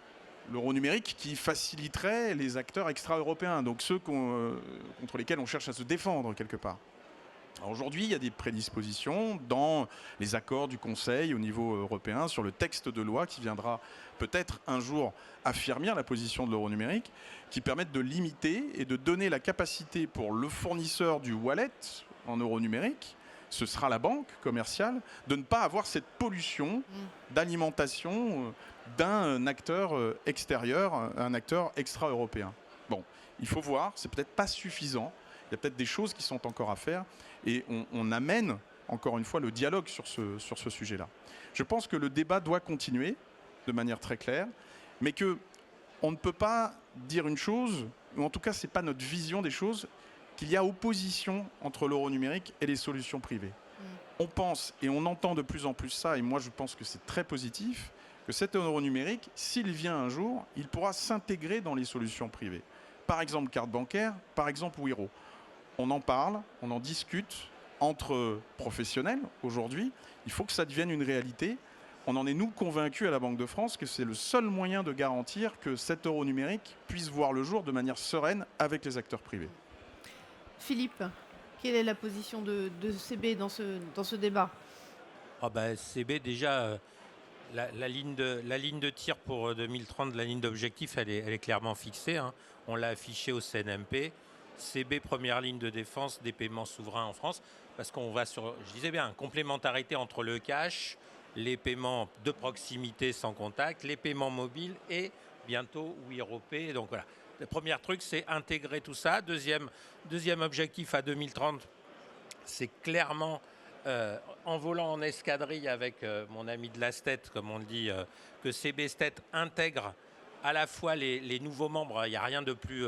l'euro numérique qui faciliterait les acteurs extra-européens, donc ceux contre lesquels on cherche à se défendre quelque part. Aujourd'hui, il y a des prédispositions dans les accords du Conseil au niveau européen sur le texte de loi qui viendra peut-être un jour affermir la position de l'euro numérique, qui permettent de limiter et de donner la capacité pour le fournisseur du wallet en euro numérique, ce sera la banque commerciale, de ne pas avoir cette pollution d'alimentation d'un acteur extérieur, un acteur extra-européen. Bon, il faut voir, c'est peut-être pas suffisant. Il y a peut-être des choses qui sont encore à faire et on amène, encore une fois, le dialogue sur ce sujet-là. Je pense que le débat doit continuer de manière très claire, mais qu'on ne peut pas dire une chose, ou en tout cas, ce n'est pas notre vision des choses, qu'il y a opposition entre l'euro numérique et les solutions privées. On pense et on entend de plus en plus ça, et moi je pense que c'est très positif, que cet euro numérique, s'il vient un jour, il pourra s'intégrer dans les solutions privées. Par exemple, carte bancaire, par exemple, Wero. On en parle, on en discute entre professionnels aujourd'hui. Il faut que ça devienne une réalité. On en est, nous, convaincus à la Banque de France que c'est le seul moyen de garantir que cet euro numérique puisse voir le jour de manière sereine avec les acteurs privés. Philippe, quelle est la position de CB dans ce débat ? CB, déjà, la ligne de tir pour 2030, la ligne d'objectif, elle est clairement fixée. Hein. On l'a affiché au CNMP. CB, première ligne de défense des paiements souverains en France, parce qu'on va sur, je disais bien, complémentarité entre le cash, les paiements de proximité sans contact, les paiements mobiles et bientôt Wero Pay. Donc voilà, le premier truc, c'est intégrer tout ça. Deuxième objectif à 2030, c'est clairement en volant en escadrille avec mon ami de la STET, comme on le dit, que CB STET intègre à la fois les nouveaux membres. Il n'y a rien de plus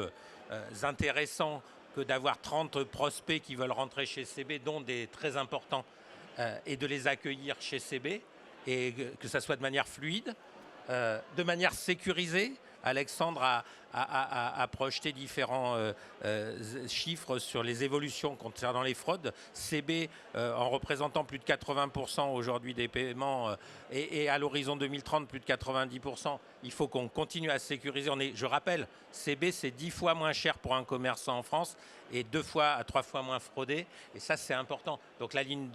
intéressant que d'avoir 30 prospects qui veulent rentrer chez CB, dont des très importants et de les accueillir chez CB, et que ça soit de manière fluide, de manière sécurisée. Alexandre a projeté différents chiffres sur les évolutions concernant les fraudes. CB, en représentant plus de 80% aujourd'hui des paiements, et à l'horizon 2030, plus de 90%, il faut qu'on continue à sécuriser. Je rappelle, CB, c'est 10 fois moins cher pour un commerçant en France et 2 fois à 3 fois moins fraudé. Et ça, c'est important. Donc la ligne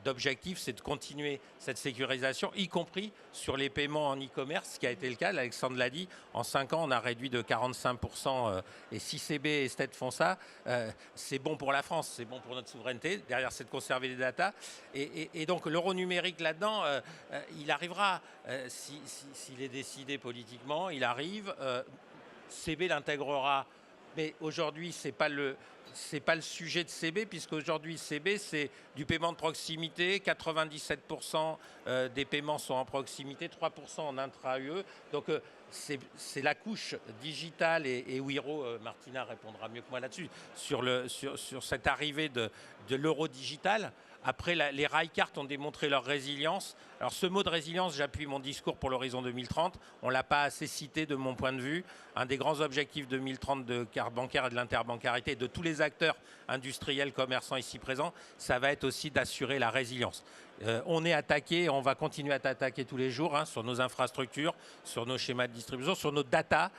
d'objectif, c'est de continuer cette sécurisation, y compris sur les paiements en e-commerce, ce qui a été le cas. Alexandre l'a dit, en 5 ans, on a réduit de 45%. Et si CB et STED font ça, c'est bon pour la France, c'est bon pour notre souveraineté. Derrière, c'est de conserver les datas. Et donc l'euro numérique là-dedans, il arrivera, s'il est décidé politiquement, il arrive. CB l'intégrera. Mais aujourd'hui, ce n'est pas le sujet de CB, puisqu'aujourd'hui, CB, c'est du paiement de proximité. 97% des paiements sont en proximité, 3% en intra-UE. Donc, c'est la couche digitale et Wiro, Martina répondra mieux que moi là-dessus, sur cette arrivée de l'euro digital. Après, les rail cartes ont démontré leur résilience. Alors ce mot de résilience, j'appuie mon discours pour l'horizon 2030. On ne l'a pas assez cité de mon point de vue. Un des grands objectifs 2030 de carte bancaire et de l'interbancarité de tous les acteurs industriels, commerçants ici présents, ça va être aussi d'assurer la résilience. On est attaqué, on va continuer à être attaqué tous les jours sur nos infrastructures, sur nos schémas de distribution, sur nos data.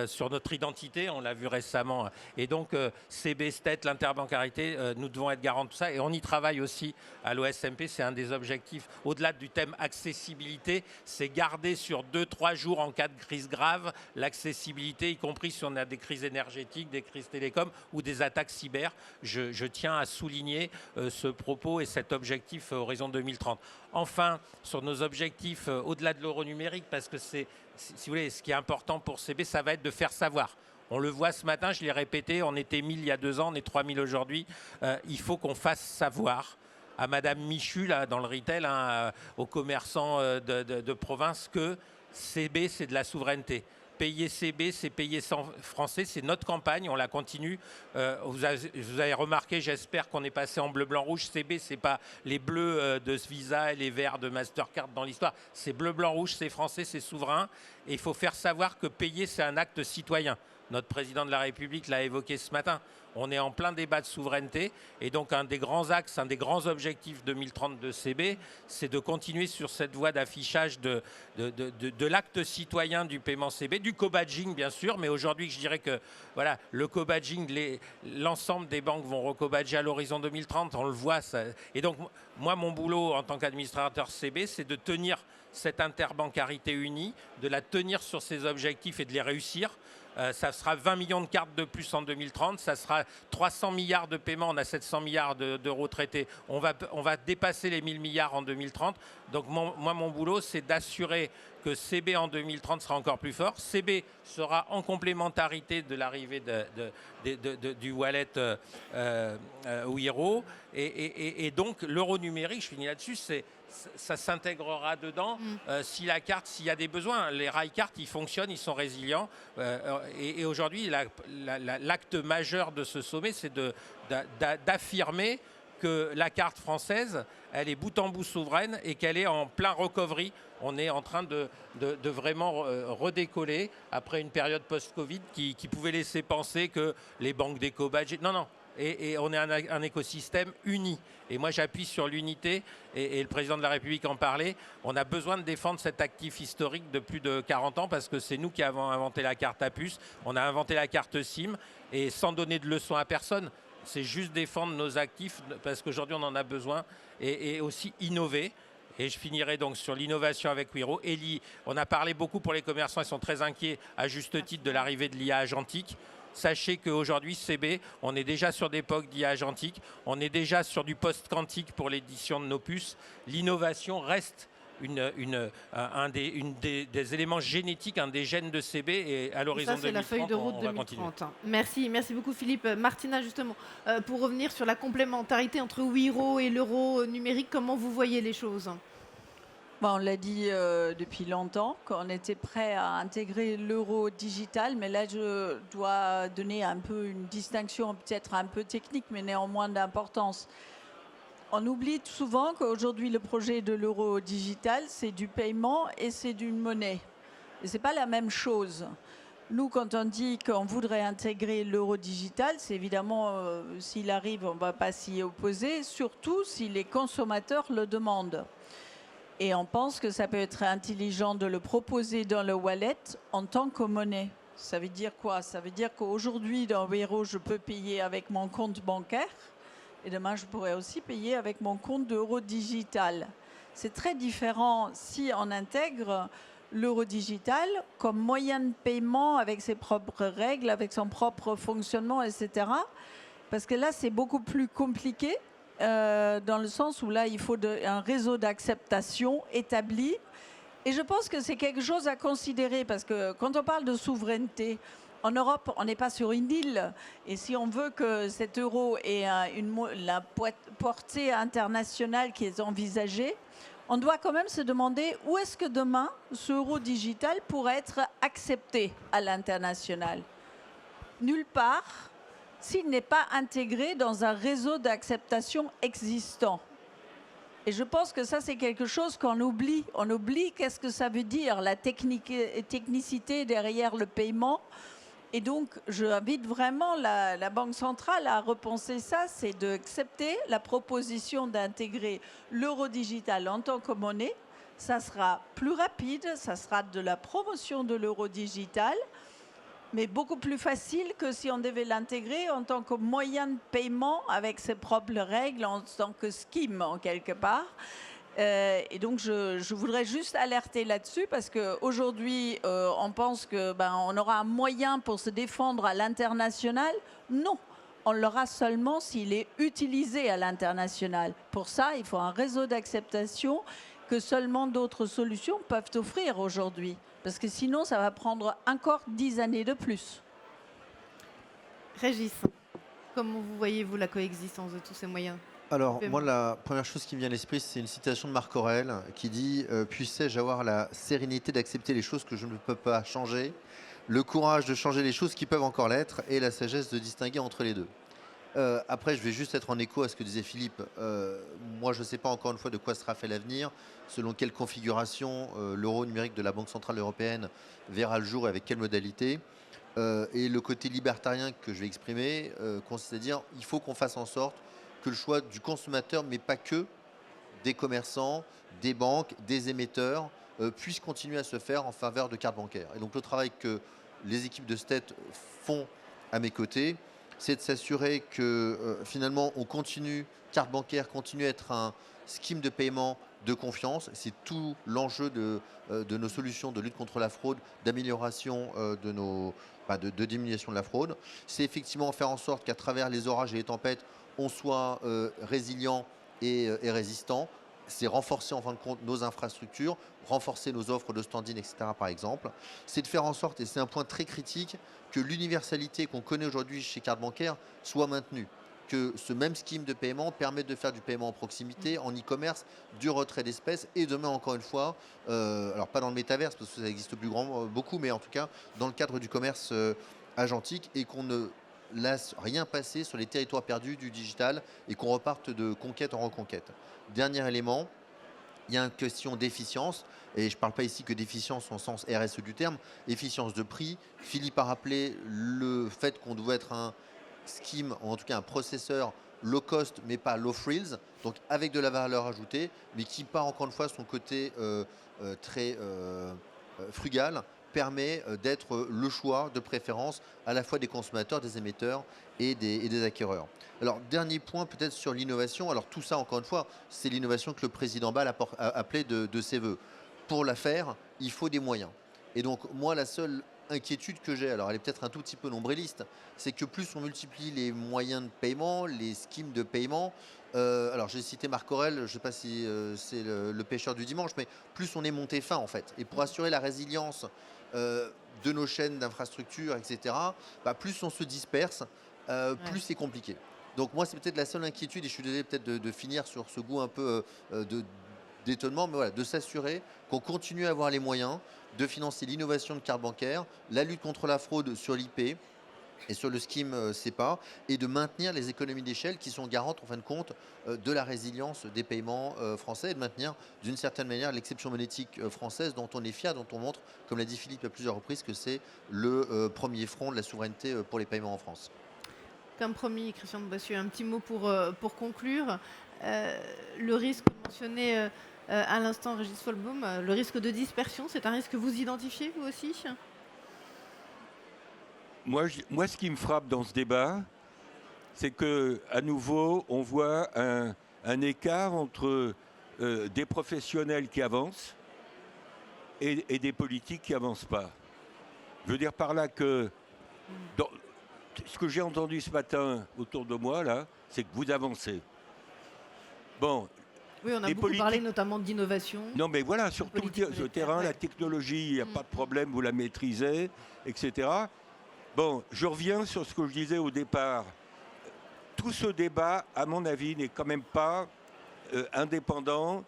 Sur notre identité, on l'a vu récemment. Et donc, CB, STED, l'interbancarité, nous devons être garants de tout ça. Et on y travaille aussi à l'OSMP. C'est un des objectifs, au-delà du thème accessibilité, c'est garder sur 2-3 jours en cas de crise grave l'accessibilité, y compris si on a des crises énergétiques, des crises télécoms ou des attaques cyber. Je tiens à souligner ce propos et cet objectif horizon 2030. Enfin, sur nos objectifs au-delà de l'euro numérique, parce que si vous voulez, ce qui est important pour CB, ça va être de faire savoir. On le voit ce matin, je l'ai répété, on était 1000 il y a 2 ans, on est 3000 aujourd'hui. Il faut qu'on fasse savoir à Madame Michu, là, dans le retail, aux commerçants de province, que CB, c'est de la souveraineté. Payer CB, c'est payer sans français, c'est notre campagne, on la continue. Vous avez remarqué, j'espère qu'on est passé en bleu, blanc, rouge. CB, c'est pas les bleus de Visa et les verts de Mastercard dans l'histoire. C'est bleu, blanc, rouge, c'est français, c'est souverain. Et il faut faire savoir que payer, c'est un acte citoyen. Notre président de la République l'a évoqué ce matin. On est en plein débat de souveraineté et donc un des grands axes, un des grands objectifs 2030 de CB, c'est de continuer sur cette voie d'affichage de l'acte citoyen du paiement CB, du co-badging bien sûr, mais aujourd'hui je dirais que voilà, le co-badging, l'ensemble des banques vont reco-badger à l'horizon 2030, on le voit. Ça. Et donc moi mon boulot en tant qu'administrateur CB, c'est de tenir cette interbancarité unie, de la tenir sur ses objectifs et de les réussir. Ça sera 20 millions de cartes de plus en 2030, ça sera 300 milliards de paiements, on a 700 milliards d'euros traités, on va dépasser les 1000 milliards en 2030. Donc moi, mon boulot, c'est d'assurer que CB en 2030 sera encore plus fort. CB sera en complémentarité de l'arrivée du wallet Wiro. Et donc l'euro numérique, je finis là-dessus, ça s'intégrera dedans si la carte, s'il y a des besoins. Les rail cartes, ils fonctionnent, ils sont résilients. Et aujourd'hui, l'acte majeur de ce sommet, c'est d'affirmer que la carte française, elle est bout en bout souveraine et qu'elle est en plein recovery. On est en train de vraiment redécoller après une période post-Covid qui pouvait laisser penser que les banques d'éco-badge... Non. Et on est un écosystème uni. Et moi, j'appuie sur l'unité, et le président de la République en parlait. On a besoin de défendre cet actif historique de plus de 40 ans parce que c'est nous qui avons inventé la carte à puce. On a inventé la carte SIM et sans donner de leçons à personne. C'est juste défendre nos actifs parce qu'aujourd'hui, on en a besoin et aussi innover. Et je finirai donc sur l'innovation avec Wiro. On a parlé beaucoup pour les commerçants, ils sont très inquiets à juste titre de l'arrivée de l'IA agentique. Sachez qu'aujourd'hui, CB, on est déjà sur des POC d'IA agentique, on est déjà sur du post-quantique pour l'édition de nos puces. L'innovation reste un des éléments génétiques, un des gènes de CB, et à l'horizon 2030, c'est la feuille de route 2030. Merci beaucoup Philippe. Martina, justement, pour revenir sur la complémentarité entre Wiro et l'euro numérique, comment vous voyez les choses ? On l'a dit depuis longtemps qu'on était prêt à intégrer l'euro digital, mais là je dois donner un peu une distinction peut-être un peu technique, mais néanmoins d'importance. On oublie souvent qu'aujourd'hui, le projet de l'euro digital, c'est du paiement et c'est d'une monnaie. Et ce n'est pas la même chose. Nous, quand on dit qu'on voudrait intégrer l'euro digital, c'est évidemment, s'il arrive, on ne va pas s'y opposer, surtout si les consommateurs le demandent. Et on pense que ça peut être intelligent de le proposer dans le wallet en tant que monnaie. Ça veut dire quoi? Ça veut dire qu'aujourd'hui, dans Wero, je peux payer avec mon compte bancaire. Et demain, je pourrais aussi payer avec mon compte d'euro digital. C'est très différent si on intègre l'euro digital comme moyen de paiement avec ses propres règles, avec son propre fonctionnement, etc. Parce que là, c'est beaucoup plus compliqué dans le sens où là, il faut un réseau d'acceptation établi. Et je pense que c'est quelque chose à considérer parce que quand on parle de souveraineté, en Europe, on n'est pas sur une île. Et si on veut que cet euro ait la portée internationale qui est envisagée, on doit quand même se demander où est-ce que demain, ce euro digital pourrait être accepté à l'international. Nulle part s'il n'est pas intégré dans un réseau d'acceptation existant. Et je pense que ça, c'est quelque chose qu'on oublie. On oublie qu'est-ce que ça veut dire, la technicité derrière le paiement. Et donc, je invite vraiment la Banque centrale à repenser ça, c'est d'accepter la proposition d'intégrer l'euro digital en tant que monnaie. Ça sera plus rapide, ça sera de la promotion de l'euro digital, mais beaucoup plus facile que si on devait l'intégrer en tant que moyen de paiement avec ses propres règles, en tant que scheme en quelque part. Et donc, je voudrais juste alerter là-dessus parce qu'aujourd'hui, on pense qu'on aura un moyen pour se défendre à l'international. Non, on l'aura seulement s'il est utilisé à l'international. Pour ça, il faut un réseau d'acceptation que seulement d'autres solutions peuvent offrir aujourd'hui. Parce que sinon, ça va prendre encore 10 années de plus. Régis, comment vous voyez-vous la coexistence de tous ces moyens? Alors, moi, la première chose qui me vient à l'esprit, c'est une citation de Marc Aurèle qui dit « Puissais-je avoir la sérénité d'accepter les choses que je ne peux pas changer, le courage de changer les choses qui peuvent encore l'être et la sagesse de distinguer entre les deux. » Après, je vais juste être en écho à ce que disait Philippe. Moi, je ne sais pas encore une fois de quoi sera fait l'avenir, selon quelle configuration l'euro numérique de la Banque centrale européenne verra le jour et avec quelle modalité. Et le côté libertarien que je vais exprimer consiste à dire il faut qu'on fasse en sorte que le choix du consommateur, mais pas que, des commerçants, des banques, des émetteurs, puisse continuer à se faire en faveur de cartes bancaires. Et donc le travail que les équipes de STET font à mes côtés, c'est de s'assurer que finalement on continue, carte bancaire continue à être un scheme de paiement de confiance. C'est tout l'enjeu de nos solutions de lutte contre la fraude, d'amélioration de diminution de la fraude. C'est effectivement faire en sorte qu'à travers les orages et les tempêtes, on soit résilient et résistant. C'est renforcer en fin de compte nos infrastructures, renforcer nos offres de stand-in, etc. par exemple. C'est de faire en sorte, et c'est un point très critique, que l'universalité qu'on connaît aujourd'hui chez carte bancaire soit maintenue. Que ce même scheme de paiement permette de faire du paiement en proximité, en e-commerce, du retrait d'espèces et demain encore une fois, alors pas dans le métaverse parce que ça existe plus beaucoup, mais en tout cas dans le cadre du commerce agentique et qu'on ne laisse rien passer sur les territoires perdus du digital et qu'on reparte de conquête en reconquête. Dernier élément, il y a une question d'efficience, et je ne parle pas ici que d'efficience en sens RSE du terme, efficience de prix. Philippe a rappelé le fait qu'on doit être un scheme, ou en tout cas un processeur low cost, mais pas low frills, donc avec de la valeur ajoutée, mais qui part encore une fois son côté très frugal, permet d'être le choix de préférence à la fois des consommateurs, des émetteurs et des acquéreurs. Alors, dernier point peut-être sur l'innovation. Alors, tout ça, encore une fois, c'est l'innovation que le président Ball a appelée de ses voeux. Pour la faire, il faut des moyens. Et donc, moi, la seule inquiétude que j'ai, alors elle est peut-être un tout petit peu nombriliste, c'est que plus on multiplie les moyens de paiement, les schemes de paiement, alors j'ai cité Marc Aurèle, je ne sais pas si c'est le pêcheur du dimanche, mais plus on est monté fin en fait. Et pour assurer la résilience de nos chaînes d'infrastructures, etc., plus on se disperse, plus c'est compliqué. Donc moi, c'est peut-être la seule inquiétude, et je suis désolé peut-être de finir sur ce goût un peu d'étonnement, mais voilà, de s'assurer qu'on continue à avoir les moyens de financer l'innovation de carte bancaire, la lutte contre la fraude sur l'IP, et sur le scheme CEPA, et de maintenir les économies d'échelle qui sont garantes en fin de compte de la résilience des paiements français, et de maintenir d'une certaine manière l'exception monétique française dont on est fier, dont on montre, comme l'a dit Philippe à plusieurs reprises, que c'est le premier front de la souveraineté pour les paiements en France. Comme promis, Christian de Boissieu, un petit mot pour conclure. Le risque mentionné à l'instant, Régis Folbaum, le risque de dispersion, c'est un risque que vous identifiez vous aussi? Moi, ce qui me frappe dans ce débat, c'est que à nouveau, on voit un écart entre des professionnels qui avancent et des politiques qui avancent pas. Je veux dire par là que ce que j'ai entendu ce matin autour de moi, là, c'est que vous avancez. Bon. Oui, on a beaucoup parlé notamment d'innovation. Non, mais voilà, surtout ce terrain, la technologie, il n'y a pas de problème, vous la maîtrisez, etc. Bon, je reviens sur ce que je disais au départ. Tout ce débat, à mon avis, n'est quand même pas indépendant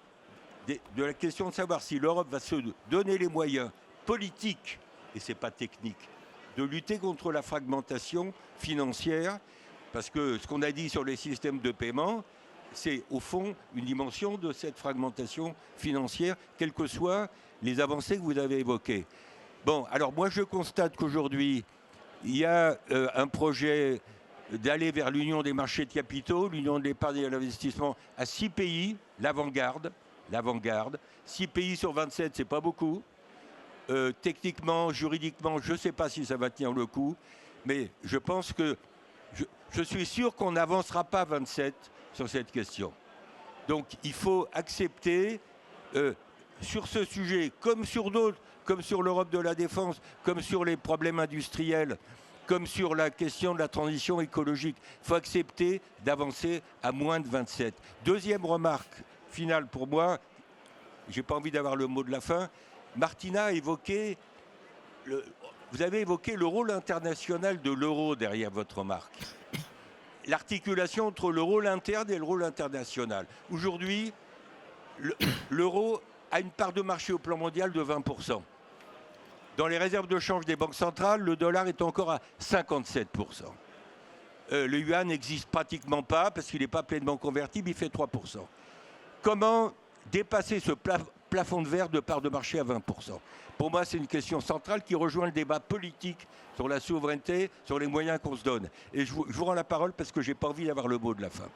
de la question de savoir si l'Europe va se donner les moyens politiques, et ce n'est pas technique, de lutter contre la fragmentation financière, parce que ce qu'on a dit sur les systèmes de paiement, c'est au fond une dimension de cette fragmentation financière, quelles que soient les avancées que vous avez évoquées. Bon, alors moi je constate qu'aujourd'hui, il y a un projet d'aller vers l'union des marchés de capitaux, l'union de l'épargne et de l'investissement à 6 pays, l'avant-garde. 6 pays sur 27, c'est pas beaucoup. Techniquement, juridiquement, je ne sais pas si ça va tenir le coup, mais je pense que je suis sûr qu'on n'avancera pas 27 sur cette question. Donc il faut accepter sur ce sujet, comme sur d'autres, comme sur l'Europe de la défense, comme sur les problèmes industriels, comme sur la question de la transition écologique, il faut accepter d'avancer à moins de 27. Deuxième remarque finale pour moi, je n'ai pas envie d'avoir le mot de la fin, Martina a évoqué, vous avez évoqué le rôle international de l'euro derrière votre remarque. L'articulation entre le rôle interne et le rôle international. Aujourd'hui, l'euro a une part de marché au plan mondial de 20%. Dans les réserves de change des banques centrales, le dollar est encore à 57%. Le yuan n'existe pratiquement pas parce qu'il n'est pas pleinement convertible, il fait 3%. Comment dépasser ce plafond de verre de part de marché à 20%? Pour moi, c'est une question centrale qui rejoint le débat politique sur la souveraineté, sur les moyens qu'on se donne. Et je vous rends la parole parce que je n'ai pas envie d'avoir le mot de la fin.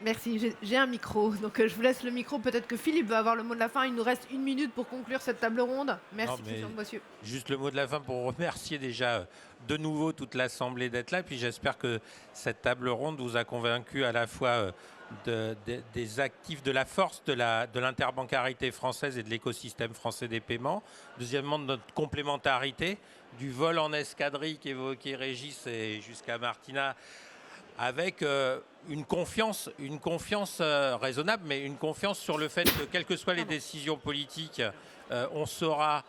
Merci, j'ai un micro, donc je vous laisse le micro. Peut-être que Philippe va avoir le mot de la fin. Il nous reste 1 minute pour conclure cette table ronde. Merci, Christian de Boissieu. Juste le mot de la fin pour remercier déjà de nouveau toute l'Assemblée d'être là. Puis j'espère que cette table ronde vous a convaincu à la fois des actifs, de la force de l'interbancarité française et de l'écosystème français des paiements. Deuxièmement, de notre complémentarité, du vol en escadrille qu'évoquait Régis et jusqu'à Martina, avec une confiance raisonnable, mais une confiance sur le fait que, quelles que soient les décisions politiques, on saura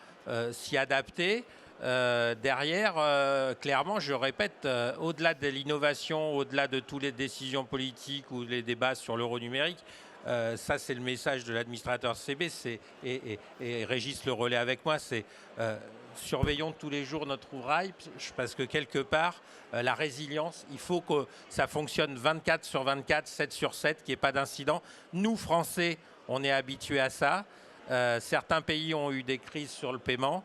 s'y adapter. Derrière, clairement, je répète, au-delà de l'innovation, au-delà de toutes les décisions politiques ou les débats sur l'euro numérique, ça c'est le message de l'administrateur CB, et Régis le relaie avec moi, c'est surveillons tous les jours notre ouvrage, parce que quelque part, la résilience, il faut que ça fonctionne 24 sur 24, 7 sur 7, qu'il n'y ait pas d'incident. Nous, Français, on est habitués à ça. Certains pays ont eu des crises sur le paiement.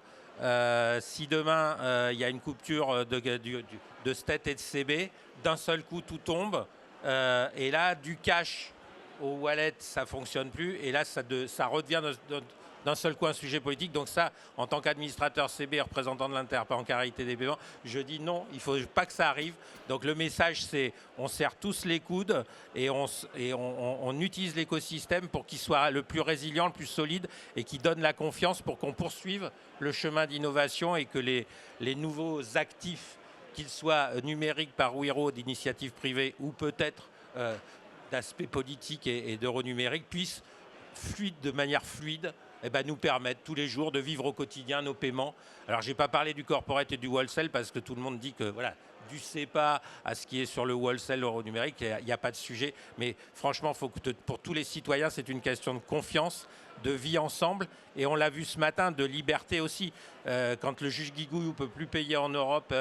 Si demain, il y a une coupure de STET et de CB, d'un seul coup, tout tombe. Et là, du cash au wallet, ça ne fonctionne plus. Et là, ça redevient d'un seul coup un sujet politique. Donc ça, en tant qu'administrateur CB, représentant de l'interbancarité des paiements, je dis non, il ne faut pas que ça arrive. Donc le message, c'est on serre tous les coudes et on utilise l'écosystème pour qu'il soit le plus résilient, le plus solide et qui donne la confiance pour qu'on poursuive le chemin d'innovation et que les nouveaux actifs, qu'ils soient numériques par Wero, d'initiative privée ou peut-être d'aspect politique et d'euro numérique, puissent de manière fluide nous permettent tous les jours de vivre au quotidien nos paiements. Alors, je n'ai pas parlé du corporate et du wholesale parce que tout le monde dit que voilà, du CEPA à ce qui est sur le wholesale euro numérique, il n'y a pas de sujet. Mais franchement, pour tous les citoyens, c'est une question de confiance, de vie ensemble. Et on l'a vu ce matin, de liberté aussi. Quand le juge Guigou ne peut plus payer en Europe,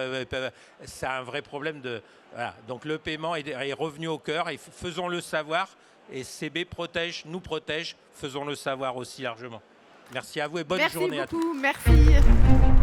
c'est un vrai problème. Voilà. Donc le paiement est revenu au cœur et faisons-le savoir. Et CB nous protège, faisons-le savoir aussi largement. Merci à vous et bonne journée à tous. Merci beaucoup, merci.